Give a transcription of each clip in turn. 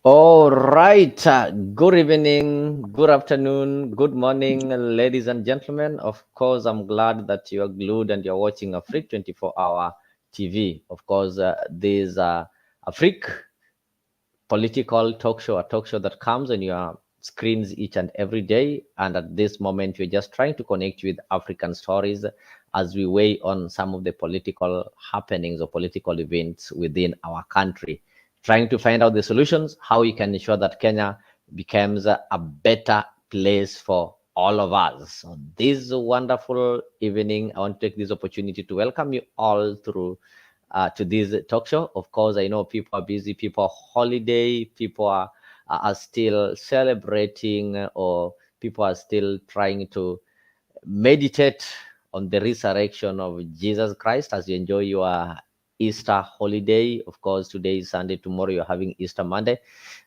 All right. Good evening, good afternoon, good morning, ladies and gentlemen. Of course, I'm glad that you are glued and you're watching a Freak 24-hour TV. Of course, this is a Freak political talk show, a talk show that comes on your screens each and every day. And at this moment, we're just trying to connect with African stories as we weigh on some of the political happenings or political events within our country, trying to find out the solutions, how we can ensure that Kenya becomes a better place for all of us. So this wonderful evening, I want to take this opportunity to welcome you all through to this talk show. Of course, I know people are busy, people are holiday, people are still celebrating, or people are still trying to meditate on the resurrection of Jesus Christ as you enjoy your Easter holiday. Of course, today is Sunday, tomorrow you're having Easter Monday.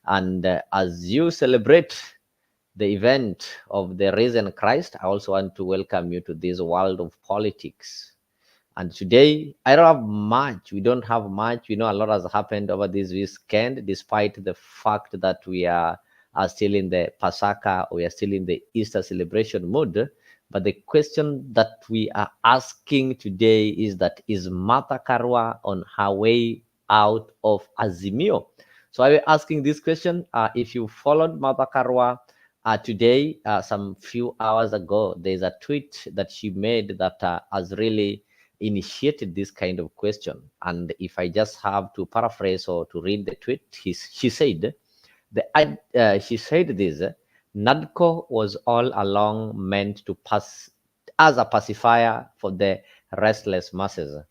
And as you celebrate the event of the risen Christ, I also want to welcome you to this world of politics. And today, I don't have much. We don't have much. We know a lot has happened over this weekend, despite the fact that we are still in the Pasaka, we are still in the Easter celebration mood. But the question that we are asking today is that is Martha Karua on her way out of Azimio? So I was asking this question. If you followed Martha Karua today, some few hours ago, there's a tweet that she made that has really initiated this kind of question. And if I just have to paraphrase or to read the tweet, she said, she said this: NADCO was all along meant to pass as a pacifier for the restless masses,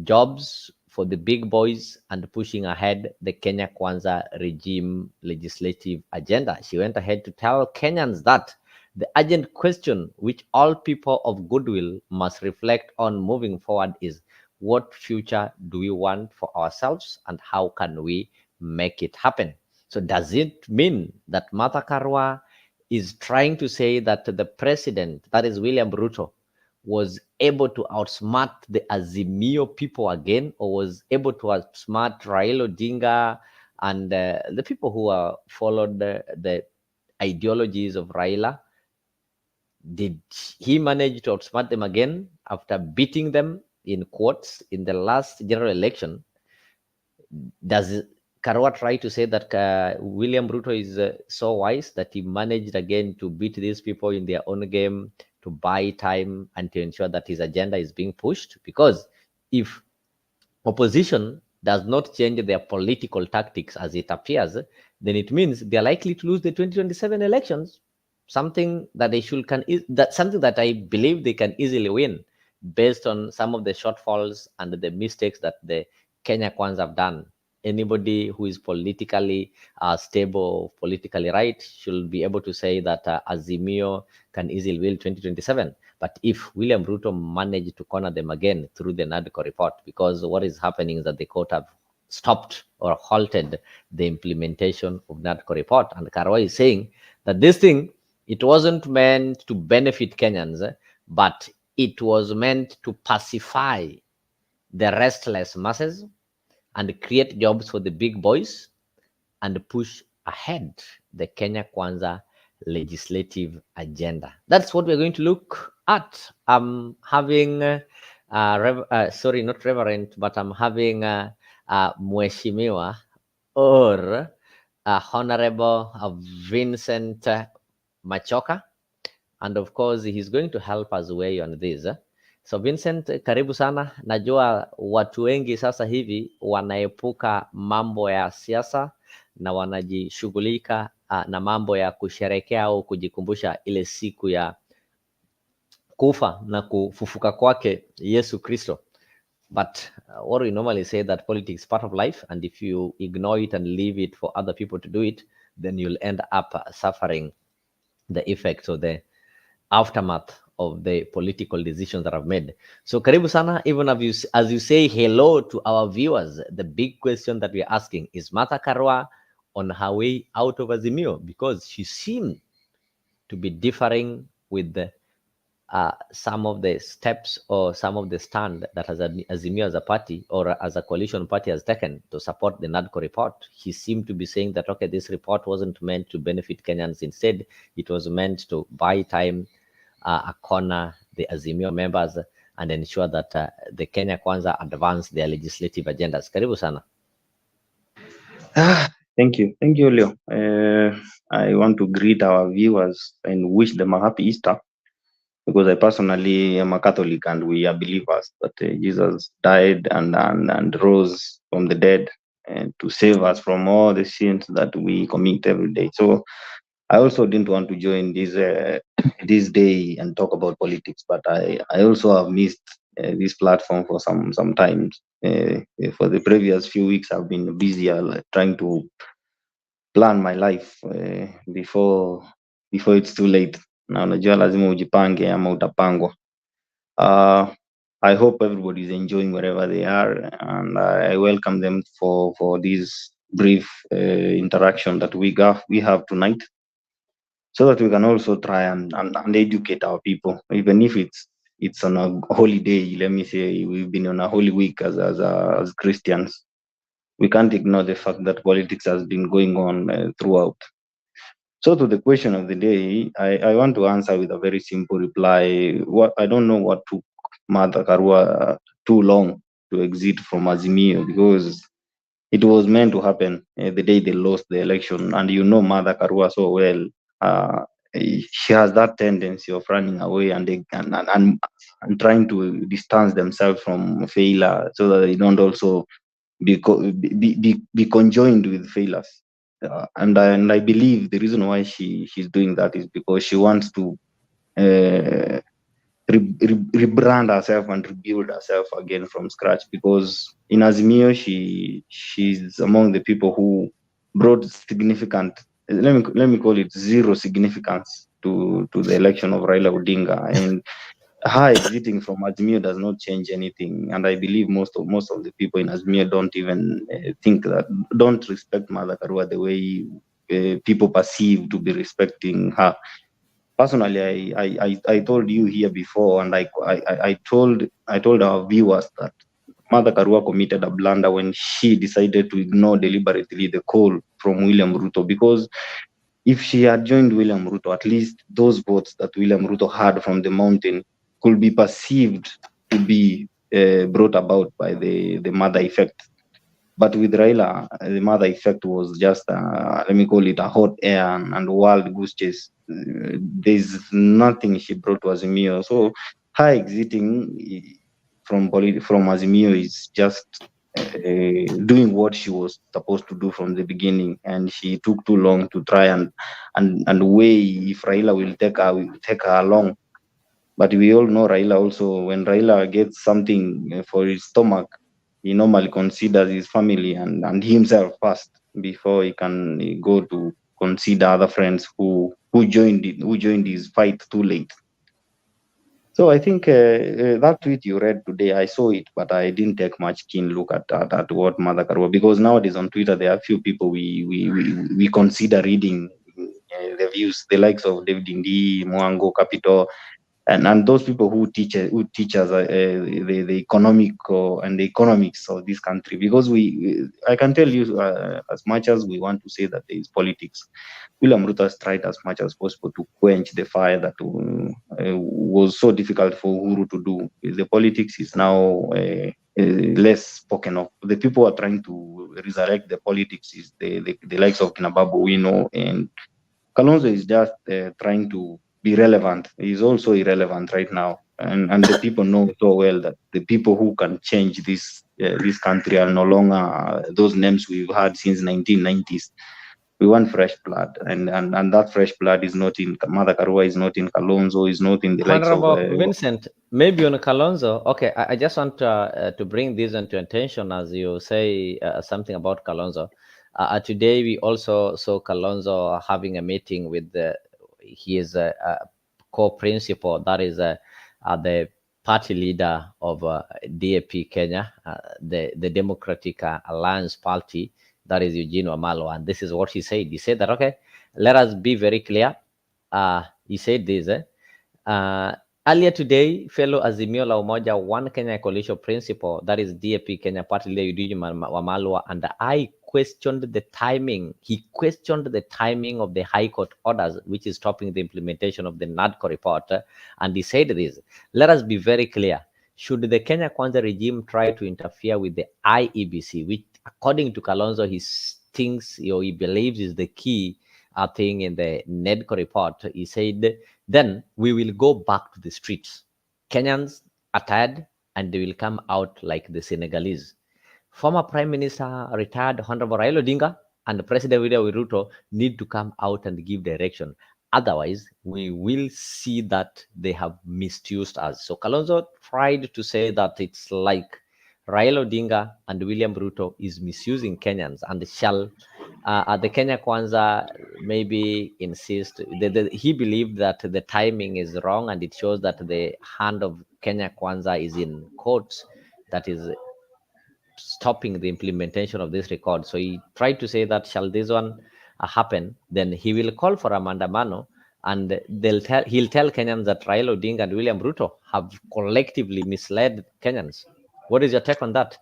jobs for the big boys, and pushing ahead the Kenya Kwanza regime legislative agenda. She went ahead to tell Kenyans that the urgent question which all people of goodwill must reflect on moving forward is what future do we want for ourselves and how can we make it happen? So does it mean that Martha Karua is trying to say that the president, that is William Ruto, was able to outsmart the Azimio people again, or was able to outsmart Raila Odinga and the people who followed the ideologies of Raila? Did he manage to outsmart them again after beating them in courts in the last general election? Does Karua try to say that William Ruto is so wise that he managed again to beat these people in their own game, to buy time and to ensure that his agenda is being pushed? Because if opposition does not change their political tactics as it appears, then it means they're likely to lose the 2027 elections. Something that they should something that I believe they can easily win based on some of the shortfalls and the mistakes that the Kenya Kwanza have done. Anybody who is politically stable, politically right, should be able to say that Azimio can easily win 2027. But if William Ruto managed to corner them again through the NADCO report, because what is happening is that the court have stopped or halted the implementation of NADCO report. And Karua is saying that this thing, it wasn't meant to benefit Kenyans, but it was meant to pacify the restless masses and create jobs for the big boys and push ahead the Kenya Kwanza legislative agenda. That's what we're going to look at. I'm having, sorry, not reverend, but I'm having Mheshimiwa or Honorable Vincent Machoka. And of course, he's going to help us weigh on this. So Vincent, karibu sana. Najua watu wengi sasa hivi wanaepuka mambo ya siasa na wanajishughulika na mambo ya kusherekea au kujikumbusha ile siku ya kufa na kufufuka kwake Yesu Kristo. But what we normally say that politics is part of life, and if you ignore it and leave it for other people to do it, then you'll end up suffering the effects of the aftermath of the political decisions that I've made. So karibu sana, even as you say hello to our viewers, the big question that we're asking is Martha Karua on her way out of Azimio, because she seemed to be differing with the some of the steps or some of the stand that Azimio as a party or as a coalition party has taken to support the NADCO report. He seemed to be saying that, okay, this report wasn't meant to benefit Kenyans. Instead, it was meant to buy time, corner the Azimio members and ensure that the Kenya Kwanza advance their legislative agendas. Karibu sana. Thank you, Leo. I want to greet our viewers and wish them a happy Easter, because I personally am a Catholic and we are believers that Jesus died and rose from the dead and to save us from all the sins that we commit every day. So I also didn't want to join this this day and talk about politics, but I also have missed this platform for some time. For the previous few weeks, I've been busy trying to plan my life before it's too late. Na unajua lazima ujipange ama utapangwa. I hope everybody is enjoying wherever they are, and I welcome them for this brief interaction that we have tonight, so that we can also try and educate our people, even if it's on a holiday. Let me say we've been on a holy week as Christians. We can't ignore the fact that politics has been going on throughout. So to the question of the day, I want to answer with a very simple reply. What I don't know what took Mother Karua too long to exit from Azimio, because it was meant to happen the day they lost the election. And you know Mother Karua so well. She has that tendency of running away and trying to distance themselves from failure, so that they don't also be conjoined with failures. And I believe the reason why she's doing that is because she wants to uh, rebrand herself and rebuild herself again from scratch. Because in Azimio, she's among the people who brought significant, let me call it zero significance to the election of Raila Odinga. And her exiting from Azimio does not change anything, and I believe most of the people in Azimio don't even don't respect Mother Karua the way people perceive to be respecting her. Personally, I told you here before, and I told our viewers that Mother Karua committed a blunder when she decided to ignore deliberately the call from William Ruto, because if she had joined William Ruto, at least those votes that William Ruto had from the mountain could be perceived to be brought about by the mother effect. But with Raila, the mother effect was just, let me call it a hot air and wild goose chase. There's nothing she brought to Azimio. So her exiting from Azimio is just doing what she was supposed to do from the beginning, and she took too long to try and weigh if Raila will take her along. But we all know Raila also, when Raila gets something for his stomach, he normally considers his family and himself first before he can go to consider other friends who joined his fight too late. So I think that tweet you read today, I saw it, but I didn't take much keen look at what Mother Karua, because nowadays on Twitter there are few people we consider reading the views, the likes of David Indi, Mwango, Capito, and those people who teach us the and the economics of this country. Because I can tell you, as much as we want to say that there is politics, William Ruto has tried as much as possible to quench the fire that was so difficult for Uhuru to do. The politics is now less spoken of. The people who are trying to resurrect the politics is the likes of Kinababu Wino, and Kalonzo is just trying to be relevant. He's also irrelevant right now, and the people know so well that the people who can change this country are no longer those names we've had since 1990s. We want fresh blood, and that fresh blood is not in Mother Karua, is not in Kalonzo, is not in the likes of. Honorable Vincent, maybe on Kalonzo. Okay, I just want to bring this into attention as you say something about Kalonzo. Today we also saw Kalonzo having a meeting with his co-principal, that is the party leader of DAP Kenya, the Democratic Alliance Party, that is Eugene Wamalwa. And this is what he said. He said that, okay, let us be very clear. He said this, Earlier today, fellow Azimio la Umoja, One Kenya Coalition Principal, that is DAP Kenya Party leader Eugene Wamalwa, and I questioned the timing. He questioned the timing of the High Court orders, which is stopping the implementation of the NADCO report. And he said this, let us be very clear. Should the Kenya Kwanza regime try to interfere with the IEBC, which according to Kalonzo, he thinks or he believes is the key thing in the NEDCO report, he said, then we will go back to the streets. Kenyans are tired and they will come out like the Senegalese. Former Prime Minister, retired Honorable Raila Odinga, and President William Ruto need to come out and give direction. Otherwise, we will see that they have misused us. So Kalonzo tried to say that it's like Raila Odinga and William Ruto is misusing Kenyans and shall the Kenya Kwanza maybe insist. He believed that the timing is wrong and it shows that the hand of Kenya Kwanza is in courts that is stopping the implementation of this record. So he tried to say that shall this one happen, then he will call for a mandamano and he'll tell Kenyans that Raila Odinga and William Ruto have collectively misled Kenyans. What is your take on that?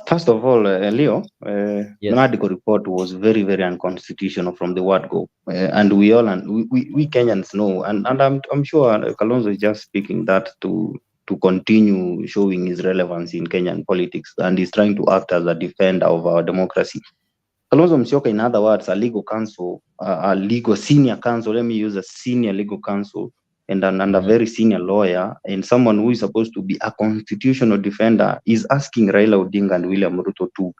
First of all, Leo, Yes. Manadico report was very, very unconstitutional from the word go, and we all and we Kenyans know, and I'm sure Kalonzo is just speaking that to continue showing his relevance in Kenyan politics, and he's trying to act as a defender of our democracy. Kalonzo Musyoka, in other words, a legal counsel, a legal senior counsel. Let me use a senior legal counsel and a very senior lawyer, and someone who is supposed to be a constitutional defender, is asking Raila Odinga and William Ruto to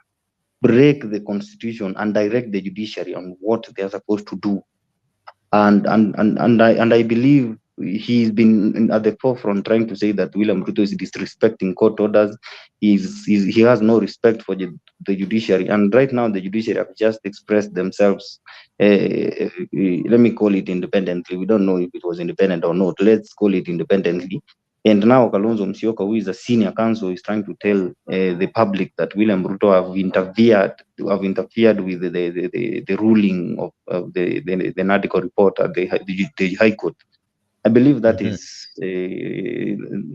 break the constitution and direct the judiciary on what they are supposed to do. And I believe he's been at the forefront trying to say that William Ruto is disrespecting court orders. He has no respect for the judiciary, and right now the judiciary have just expressed themselves. Let me call it independently. We don't know if it was independent or not. Let's call it independently. And now Kalonzo Musyoka, who is a senior counsel, is trying to tell the public that William Ruto have interfered with the ruling of the NADCO report at the High Court. I believe that is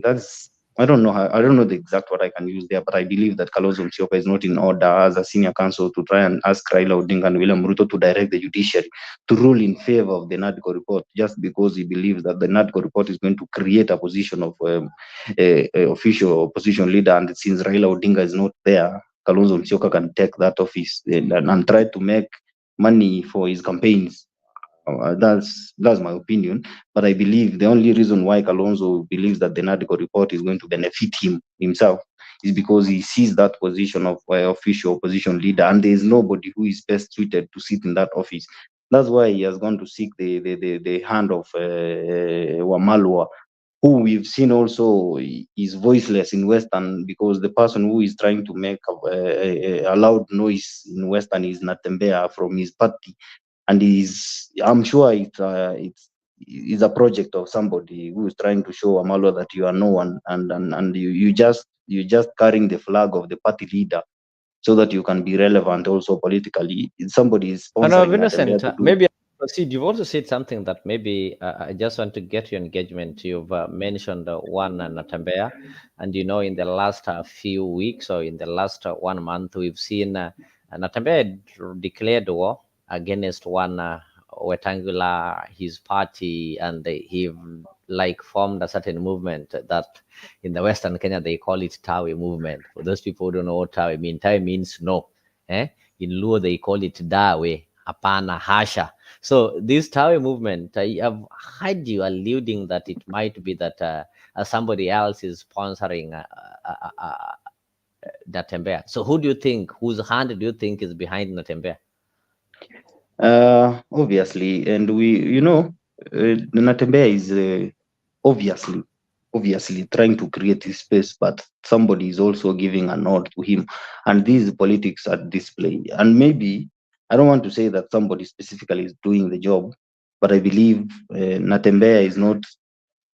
that's I don't know the exact what I can use there, but I believe that Kalonzo Musyoka is not in order as a senior counsel to try and ask Raila Odinga and William Ruto to direct the judiciary to rule in favor of the NADCO report, just because he believes that the NADCO report is going to create a position of a official opposition leader, and since Raila Odinga is not there, Kalonzo Musyoka can take that office and try to make money for his campaigns. That's my opinion, but I believe the only reason why Kalonzo believes that the NADCO report is going to benefit himself is because he sees that position of official opposition leader, and there is nobody who is best suited to sit in that office. That's why he has gone to seek the hand of Wamalwa, who we've seen also is voiceless in Western, because the person who is trying to make a loud noise in Western is Natembea from his party, and I'm sure it's a project of somebody who is trying to show Amalo that you are no one, and you just carrying the flag of the party leader so that you can be relevant also politically. Somebody is No, sponsoring Vincent, Natembea to do. maybe I'll proceed. You've also said something that maybe I just want to get your engagement. You've mentioned one Natambea, and in the last few weeks or in the last 1 month, we've seen Natambea declared war against one Wetangula, his party, and he like formed a certain movement that in the Western Kenya they call it Tawi movement. For those people who don't know what Tawi means, Tawi means no. In Luo they call it Dawe, Apana, Hasha. So this Tawi movement, I have heard you alluding that it might be that somebody else is sponsoring Natembea. So who do you think, whose hand do you think is behind Natembea? Obviously, and Natembea is obviously trying to create this space, but somebody is also giving a nod to him, and these politics are display. And maybe I don't want to say that somebody specifically is doing the job, but I believe Natembea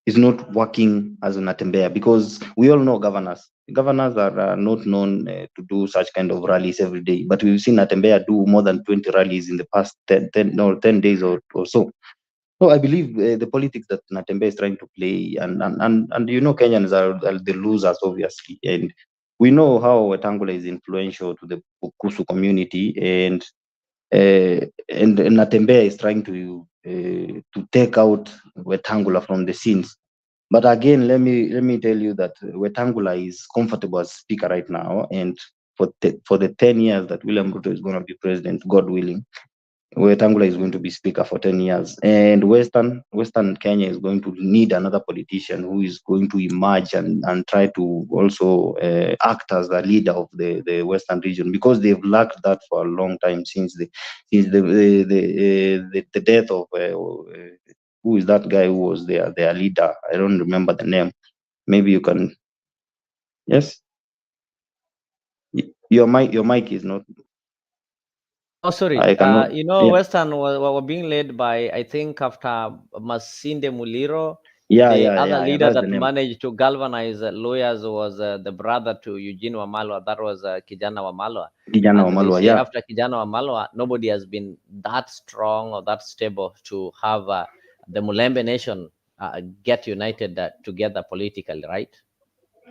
is not working as a Natembea, because we all know governors. Governors are not known to do such kind of rallies every day, but we've seen Natembea do more than 20 rallies in the past 10 days or so. No, I believe the politics that Natembe is trying to play, and Kenyans are the losers, obviously, and we know how Wetangula is influential to the Bukusu community, and Natembe is trying to take out Wetangula from the scenes. But again, let me tell you that Wetangula is comfortable as speaker right now, and for the 10 years that William Ruto is going to be president, God willing, Wetangula is going to be speaker for 10 years, and Western Kenya is going to need another politician who is going to emerge and try to also act as the leader of the Western region, because they've lacked that for a long time since the death of who is that guy who was their leader? I don't remember the name. Maybe you can. Yes. Your mic is not. Oh, sorry. I cannot. Yeah, Western were being led by, I think, after Masinde Muliro. yeah, The yeah, other yeah, yeah. leader That's the that name. managed to galvanize lawyers was the brother to Eugene Wamalwa. That was Kijana Wamalwa. Kijana And they Wamalwa. say Yeah. after Kijana Wamalwa, nobody has been that strong or that stable to have the Mulembe nation get united together politically, right?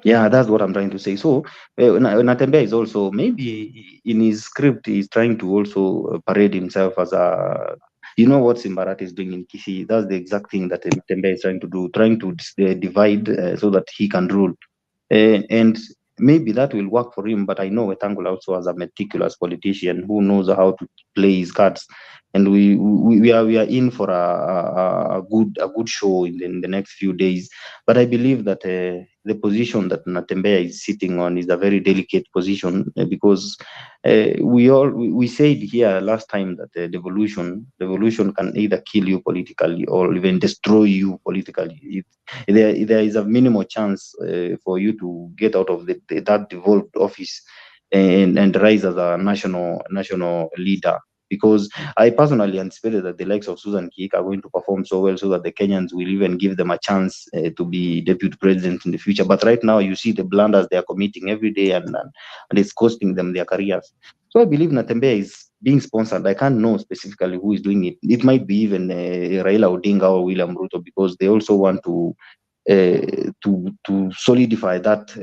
Yeah, that's what I'm trying to say. So, Natembeya is also, maybe in his script, he's trying to also parade himself as a, what Simbarat is doing in Kisii. That's the exact thing that Natembeya is trying to do, trying to divide so that he can rule. And maybe that will work for him, but I know Wetangula also as a meticulous politician who knows how to play his cards, and we are in for a good show in the next few days. But I believe that the position that Natembeya is sitting on is a very delicate position, because we said here last time that devolution can either kill you politically or even destroy you politically. There is a minimal chance for you to get out of that devolved office and rise as a national leader. Because I personally anticipated that the likes of Susan Kiik are going to perform so well, so that the Kenyans will even give them a chance to be deputy president in the future. But right now, you see the blunders they are committing every day, and it's costing them their careers. So I believe Natembeya is being sponsored. I can't know specifically who is doing it. It might be even Raila Odinga or William Ruto, because they also want to solidify that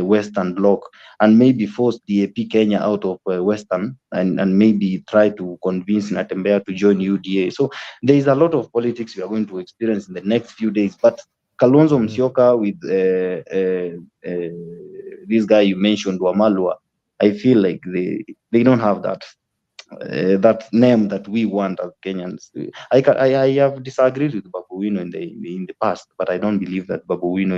Western bloc, and maybe force DAP Kenya out of Western, and maybe try to convince Natembeya to join UDA. So there is a lot of politics we are going to experience in the next few days. But Kalonzo Mhm. Musyoka with this guy you mentioned, Wamalwa, I feel like they don't have that name that we want as Kenyans. I have disagreed with Babuino in the past, but I don't believe that Babuino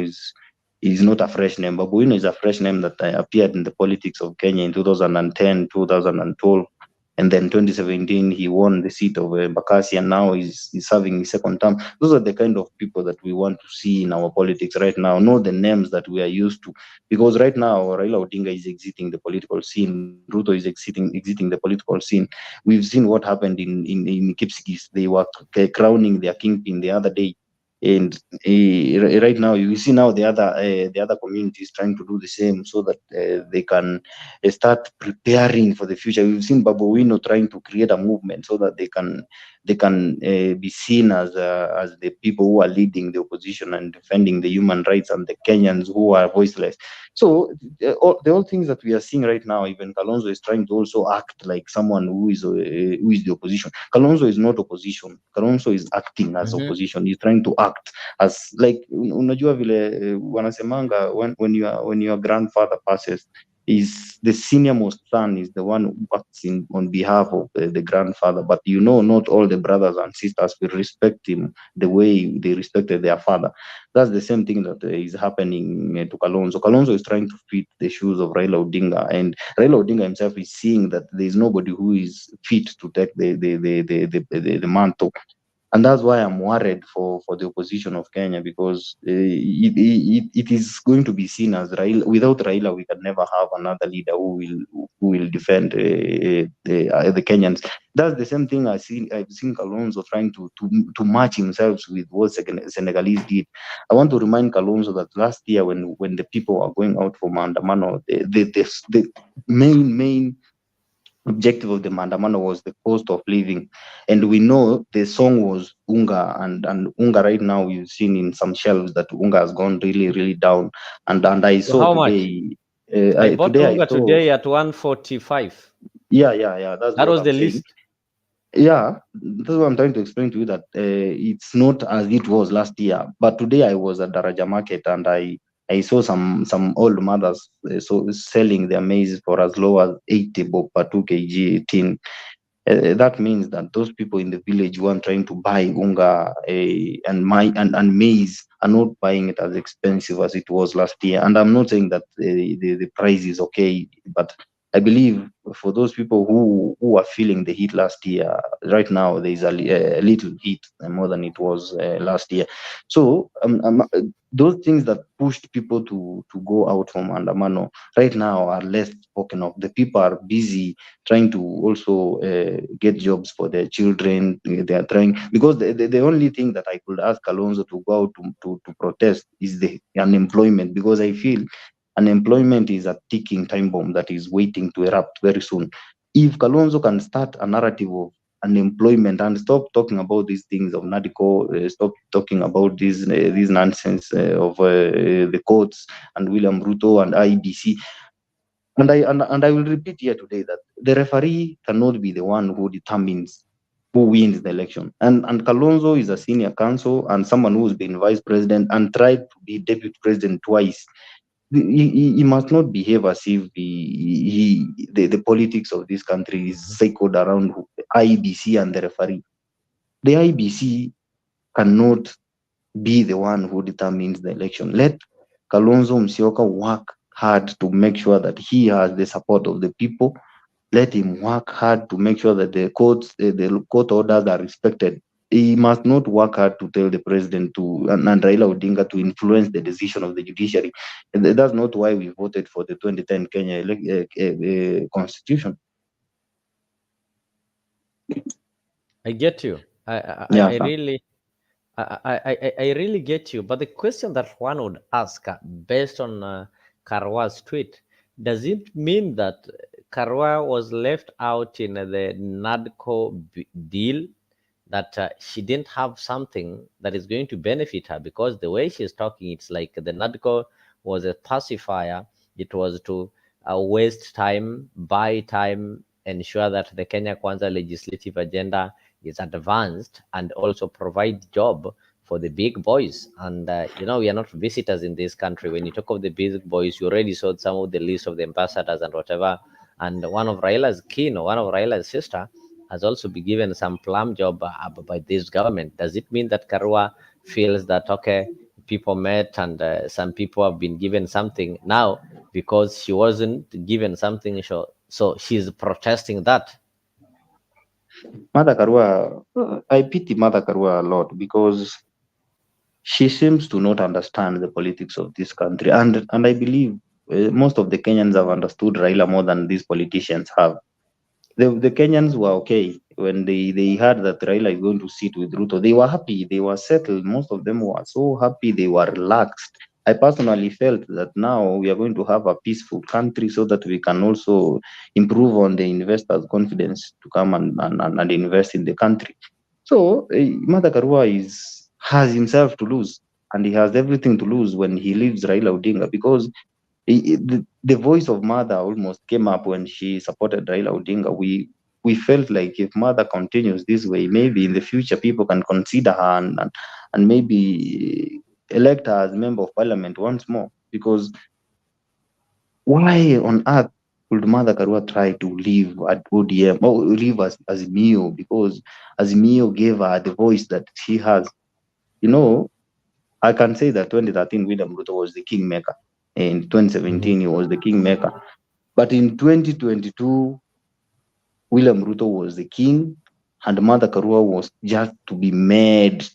is not a fresh name. Babuino is a fresh name that appeared in the politics of Kenya in 2010, 2012, and then 2017 he won the seat of Bakasi, and now he's serving his second term. Those are the kind of people that we want to see in our politics right now, not the names that we are used to. Because right now Raila Odinga is exiting the political scene, Ruto is exiting the political scene. We've seen what happened in Kipsigis. They were crowning their kingpin the other day, and right now you see now the other communities trying to do the same, so that they can start preparing for the future. We've seen Babuino trying to create a movement so that they can be seen as the people who are leading the opposition and defending the human rights, and the Kenyans who are voiceless. So the all things that we are seeing right now, even Kalonzo is trying to also act like someone who is the opposition. Kalonzo is not opposition. Kalonzo is acting as Mhm. opposition. He's trying to act as, like, unajua vile wanasemanga, when your grandfather passes, is the senior most son is the one who acts on behalf of the grandfather. But not all the brothers and sisters will respect him the way they respected their father. That's the same thing that is happening to Kalonzo. Kalonzo is trying to fit the shoes of Raila Odinga, and Raila Odinga himself is seeing that there is nobody who is fit to take the mantle. And that's why I'm worried for the opposition of Kenya, because it is going to be seen as Raila. Without Raila, we can never have another leader who will defend the Kenyans. That's the same thing I've seen Kalonzo trying to match himself with what Senegalese did. I want to remind Kalonzo that last year, when the people were going out for Maandamano, the main objective of the maandamano was the cost of living, and we know the song was unga, and unga right now you've seen in some shelves that unga has gone really down, and I So saw how much? today, I bought today I unga saw, today at 145. yeah, that's That what was I'm the saying. least. Yeah, that's what I'm trying to explain to you, that it's not as it was last year. But today I was at Daraja Market, and I saw some old mothers selling their maize for as low as 80 bob per 2 kg tin. That means that those people in the village who are trying to buy unga and maize are not buying it as expensive as it was last year. And I'm not saying that the price is okay, but I believe for those people who are feeling the heat last year, right now there is a little heat more than it was last year. So those things that pushed people to go out from Andamano right now are less spoken of. The people are busy trying to also get jobs for their children. They are trying, because the only thing that I could ask Kalonzo to go out to protest is the unemployment, because I feel unemployment is a ticking time bomb that is waiting to erupt very soon. If Kalonzo can start a narrative of unemployment and stop talking about these things of Nadiko, stop talking about this nonsense of the courts and William Ruto and IBC, and I will repeat here today that the referee cannot be the one who determines who wins the election. And Kalonzo is a senior counsel and someone who's been vice president and tried to be deputy president twice. He must not behave as if the politics of this country is cycled around IBC and the referee. The IBC cannot be the one who determines the election. Let Kalonzo Musyoka work hard to make sure that he has the support of the people. Let him work hard to make sure that the court orders are respected. He must not work hard to tell the president and Raila Odinga to influence the decision of the judiciary. And that's not why we voted for the 2010 Kenya constitution. I get you. I Yeah, sir. really I really get you. But the question that one would ask, based on Karua's tweet, does it mean that Karua was left out in the NADCO deal, that she didn't have something that is going to benefit her? Because the way she's talking, it's like the NADCO was a pacifier. It was to waste time, buy time, ensure that the Kenya Kwanza legislative agenda is advanced, and also provide job for the big boys. And we are not visitors in this country. When you talk of the big boys, you already saw some of the list of the ambassadors and whatever. And one of Raila's kin, or one of Raila's sister, has also been given some plum job by this government. Does it mean that Karua feels that, okay, people met and some people have been given something now because she wasn't given something, so she's protesting that? Mother Karua, I pity Mother Karua a lot because she seems to not understand the politics of this country. And I believe most of the Kenyans have understood Raila more than these politicians have. The Kenyans were okay when they heard that Raila is going to sit with Ruto. They were happy. They were settled. Most of them were so happy. They were relaxed. I personally felt that now we are going to have a peaceful country so that we can also improve on the investors' confidence to come and invest in the country. So Mother Karua has himself to lose, and he has everything to lose when he leaves Raila Odinga, because the voice of Mother almost came up when she supported Raila Odinga. We felt like if Mother continues this way, maybe in the future people can consider her and maybe elect her as member of parliament once more. Because why on earth would Mother Karua try to leave at ODM or leave as Azimio? Because Azimio gave her the voice that she has. You know, I can say that 2013 William Ruto was the kingmaker. In Mhm. 2017 he was the kingmaker. But in 2022, William Ruto was the king, and Mother Karua was just to be made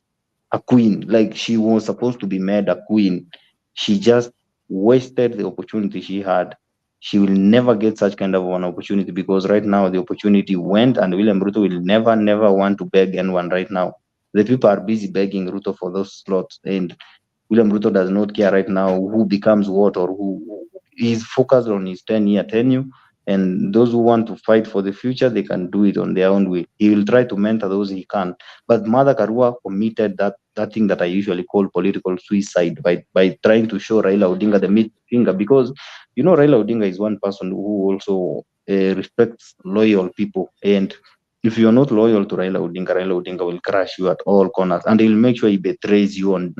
a queen. Like she was supposed to be made a queen. She just wasted the opportunity she had. She will never get such kind of an opportunity, because right now the opportunity went, and William Ruto will never want to beg anyone right now. The people are busy begging Ruto for those slots, and William Ruto does not care right now who becomes what or who. He's focused on his 10-year tenure. And those who want to fight for the future, they can do it on their own way. He will try to mentor those he can. But Mother Karua committed that thing that I usually call political suicide by trying to show Raila Odinga the middle finger, because Raila Odinga is one person who also respects loyal people. And if you're not loyal to Raila Odinga will crush you at all corners, and he'll make sure he betrays you on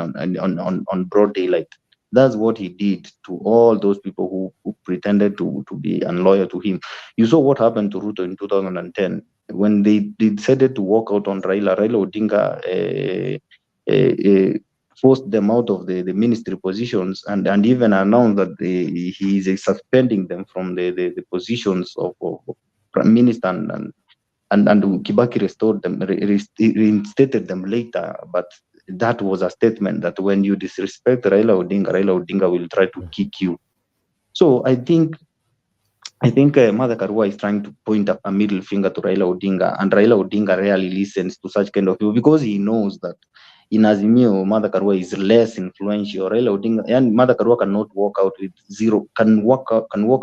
broad daylight. That's what he did to all those people who pretended to be unloyal to him. You saw what happened to Ruto in 2010 when they decided to walk out on Raila Odinga forced them out of the ministry positions, and even announced that he is suspending them from the positions of prime minister, and Kibaki restored them, reinstated them later. But that was a statement that when you disrespect Raila Odinga will try to kick you. So I think Mother Karua is trying to point up a middle finger to Raila Odinga, and Raila Odinga rarely listens to such kind of people because he knows that in Azimio, Mother Karua is less influential. Raila Odinga and Mother Karua cannot walk out with walk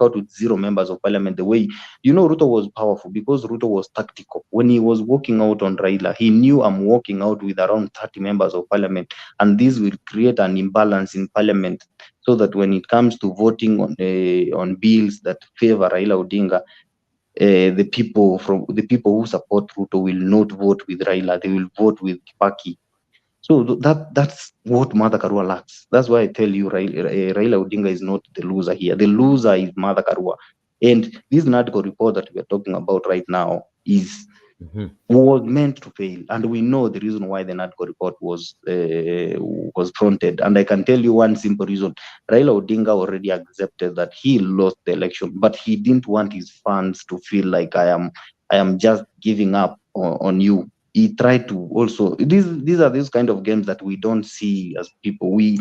out with zero members of parliament. The way Ruto was powerful because Ruto was tactical. When he was walking out on Raila, he knew I'm walking out with around 30 members of parliament, and this will create an imbalance in parliament, so that when it comes to voting on bills that favor Raila Odinga, the people who support Ruto will not vote with Raila; they will vote with Kibaki. So that's what Mother Karua lacks. That's why I tell you, Raila Odinga is not the loser here. The loser is Mother Karua. And this NADCO report that we are talking about right now was meant to fail, and we know the reason why the NADCO report was fronted. And I can tell you one simple reason: Raila Odinga already accepted that he lost the election, but he didn't want his fans to feel like I am just giving up on you. He tried to also these are these kind of games that we don't see as people. We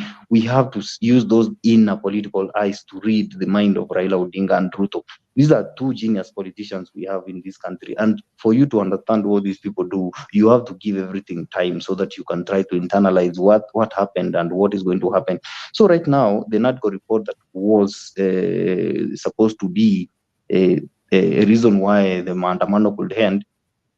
have to use those inner political eyes to read the mind of Raila Odinga and Ruto. These are two genius politicians we have in this country. And for you to understand what these people do, you have to give everything time so that you can try to internalize what happened and what is going to happen. So right now, the NADCO report that was supposed to be a reason why the Maandamano could end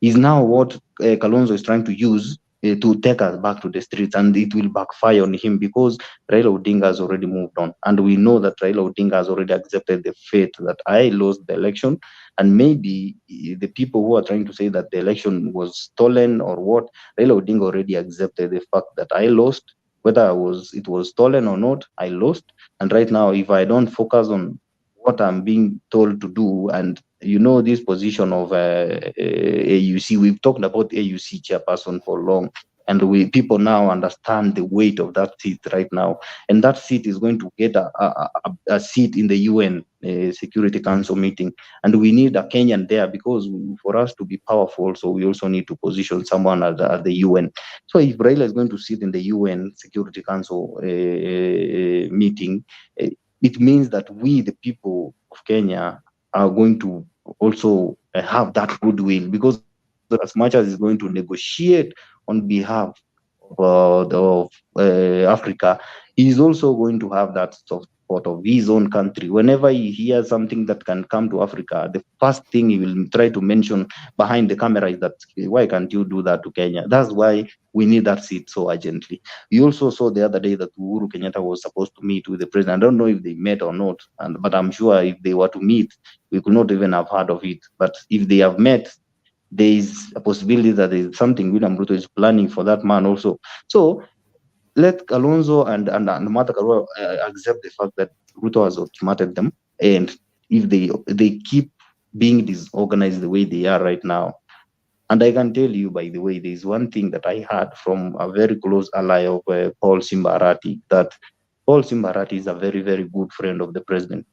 is now what Kalonzo is trying to use to take us back to the streets, and it will backfire on him because Raila Odinga has already moved on, and we know that Raila Odinga has already accepted the fate that I lost the election, and maybe the people who are trying to say that the election was stolen or what, Raila Odinga already accepted the fact that I lost, whether it was stolen or not, I lost, and right now if I don't focus on what I'm being told to do, and this position of AUC. We've talked about AUC chairperson for long, and people now understand the weight of that seat right now. And that seat is going to get a seat in the UN Security Council meeting, and we need a Kenyan there because for us to be powerful, so we also need to position someone at the UN. So if Raila is going to sit in the UN Security Council meeting, it means that we, the people of Kenya, are going to also have that goodwill, because as much as he's going to negotiate on behalf of Africa, he's also going to have that soft spot of his own country. Whenever he hears something that can come to Africa, the first thing he will try to mention behind the camera is that, why can't you do that to Kenya? That's why we need that seat so urgently. We also saw the other day that Uhuru Kenyatta was supposed to meet with the president. I don't know if they met or not, but I'm sure if they were to meet, we could not even have heard of it. But if they have met, there is a possibility that there is something William Ruto is planning for that man also. So let Kalonzo and Martha Karua accept the fact that Ruto has outsmarted them, and if they keep being disorganized the way they are right now. And I can tell you, by the way, there is one thing that I heard from a very close ally of Paul Simbarati, that Paul Simbarati is a very, very good friend of the president.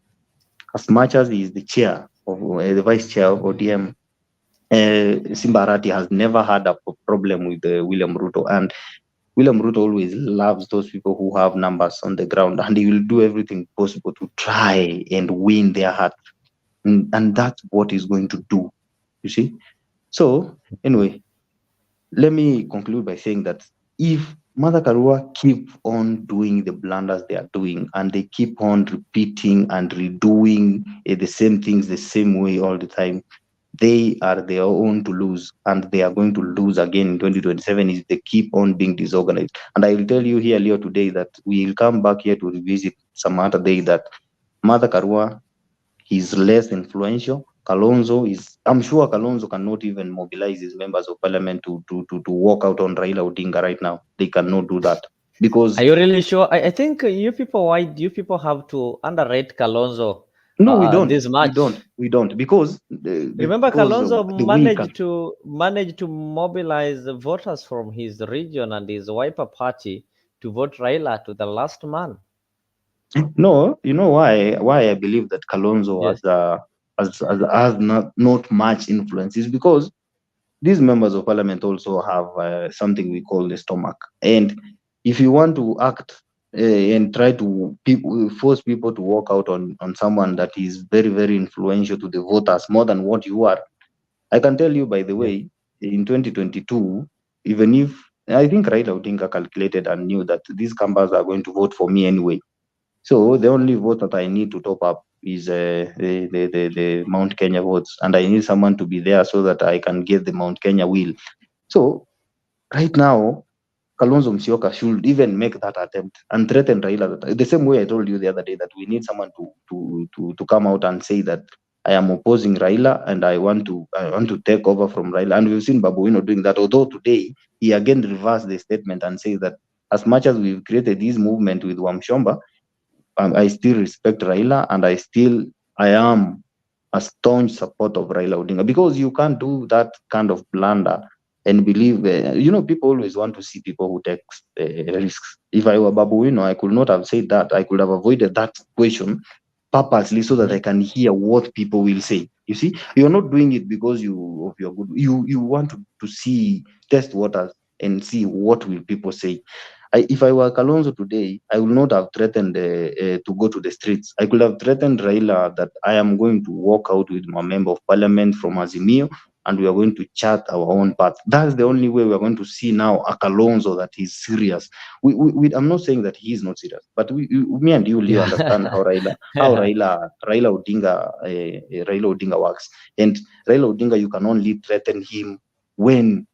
As much as he is the chair of the vice chair of ODM, Simbarati has never had a problem with William Ruto, and William Ruto always loves those people who have numbers on the ground, and he will do everything possible to try and win their heart, and that's what he's going to do. You see. So anyway, let me conclude by saying that if Mother Karua keep on doing the blunders they are doing, and they keep on repeating and redoing the same things the same way all the time. They are their own to lose, and they are going to lose again in 2027 if they keep on being disorganized. And I will tell you here, Leo, today that we will come back here to revisit some other day that Mother Karua is less influential. Kalonzo is, I'm sure Kalonzo cannot even mobilize his members of parliament to walk out on Raila Odinga right now. They cannot do that Are because you really sure? I think you people, why do you people have to underrate Kalonzo no, we don't, this much? because Remember, Kalonzo the way he can. managed to mobilize the voters from his region and his Wiper party to vote Raila to the last man. No, you know why I believe that Kalonzo Yes. has not much influence is because these members of parliament also have something we call the stomach. And if you want to act and try to force people to walk out on someone that is very, very influential to the voters more than what you are, I can tell you, by the Yeah. way, in 2022, even if I think Raila Odinga calculated and knew that these campers are going to vote for me anyway, so the only vote that I need to top up is the Mount Kenya votes, and I need someone to be there so that I can get the Mount Kenya wheel. So right now, Kalonzo Musyoka should even make that attempt and threaten Raila. The same way I told you the other day that we need someone to come out and say that I am opposing Raila and I want to take over from Raila. And we've seen Babu Wino doing that. Although today he again reversed the statement and says that as much as we've created this movement with Wamshomba, I still respect Raila, and I am a staunch supporter of Raila Odinga, because you can't do that kind of blunder and believe. People always want to see people who take risks. If I were Babu Wino, I could not have said that. I could have avoided that question purposely so that I Mhm. can hear what people will say. You see, you're not doing it because you of your good. You want to see, test waters and see what will people say. If I were Kalonzo today, I would not have threatened to go to the streets. I could have threatened Raila that I am going to walk out with my member of parliament from Azimio, and we are going to chart our own path. That's the only way we are going to see now a Kalonzo that is serious. I'm not saying that he is not serious, but me and you understand Yeah. how Yeah. Raila Odinga works. And Raila Odinga, you can only threaten him when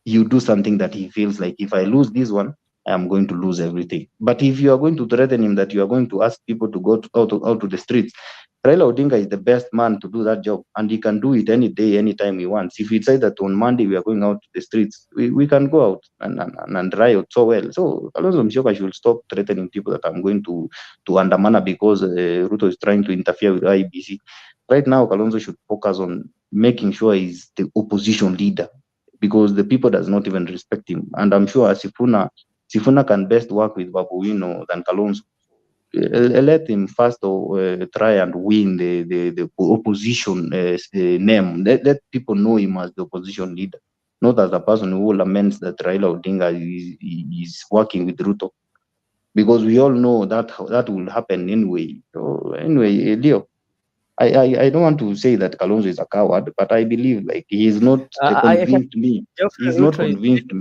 you do something that he feels like, if I lose this one, I am going to lose everything. But if you are going to threaten him that you are going to ask people to go out to the streets, Raila Odinga is the best man to do that job, and he can do it any day, anytime he wants. If we say that on Monday we are going out to the streets, we can go out and riot so well. So Kalonzo Musyoka should stop threatening people that I'm going to Andamana because Ruto is trying to interfere with IBC. Right now, Kalonzo should focus on making sure he's the opposition leader, because the people does not even respect him. And I'm sure Sifuna can best work with Babu Wino than Kalonzo. Let him first try and win the opposition name. Let people know him as the opposition leader, not as a person who laments that Raila Odinga is working with Ruto, because we all know that that will happen anyway. So anyway, Leo, I don't want to say that Kalonzo is a coward, but I believe like he is not I can convinced me. Geoffrey He's not Ruto is convinced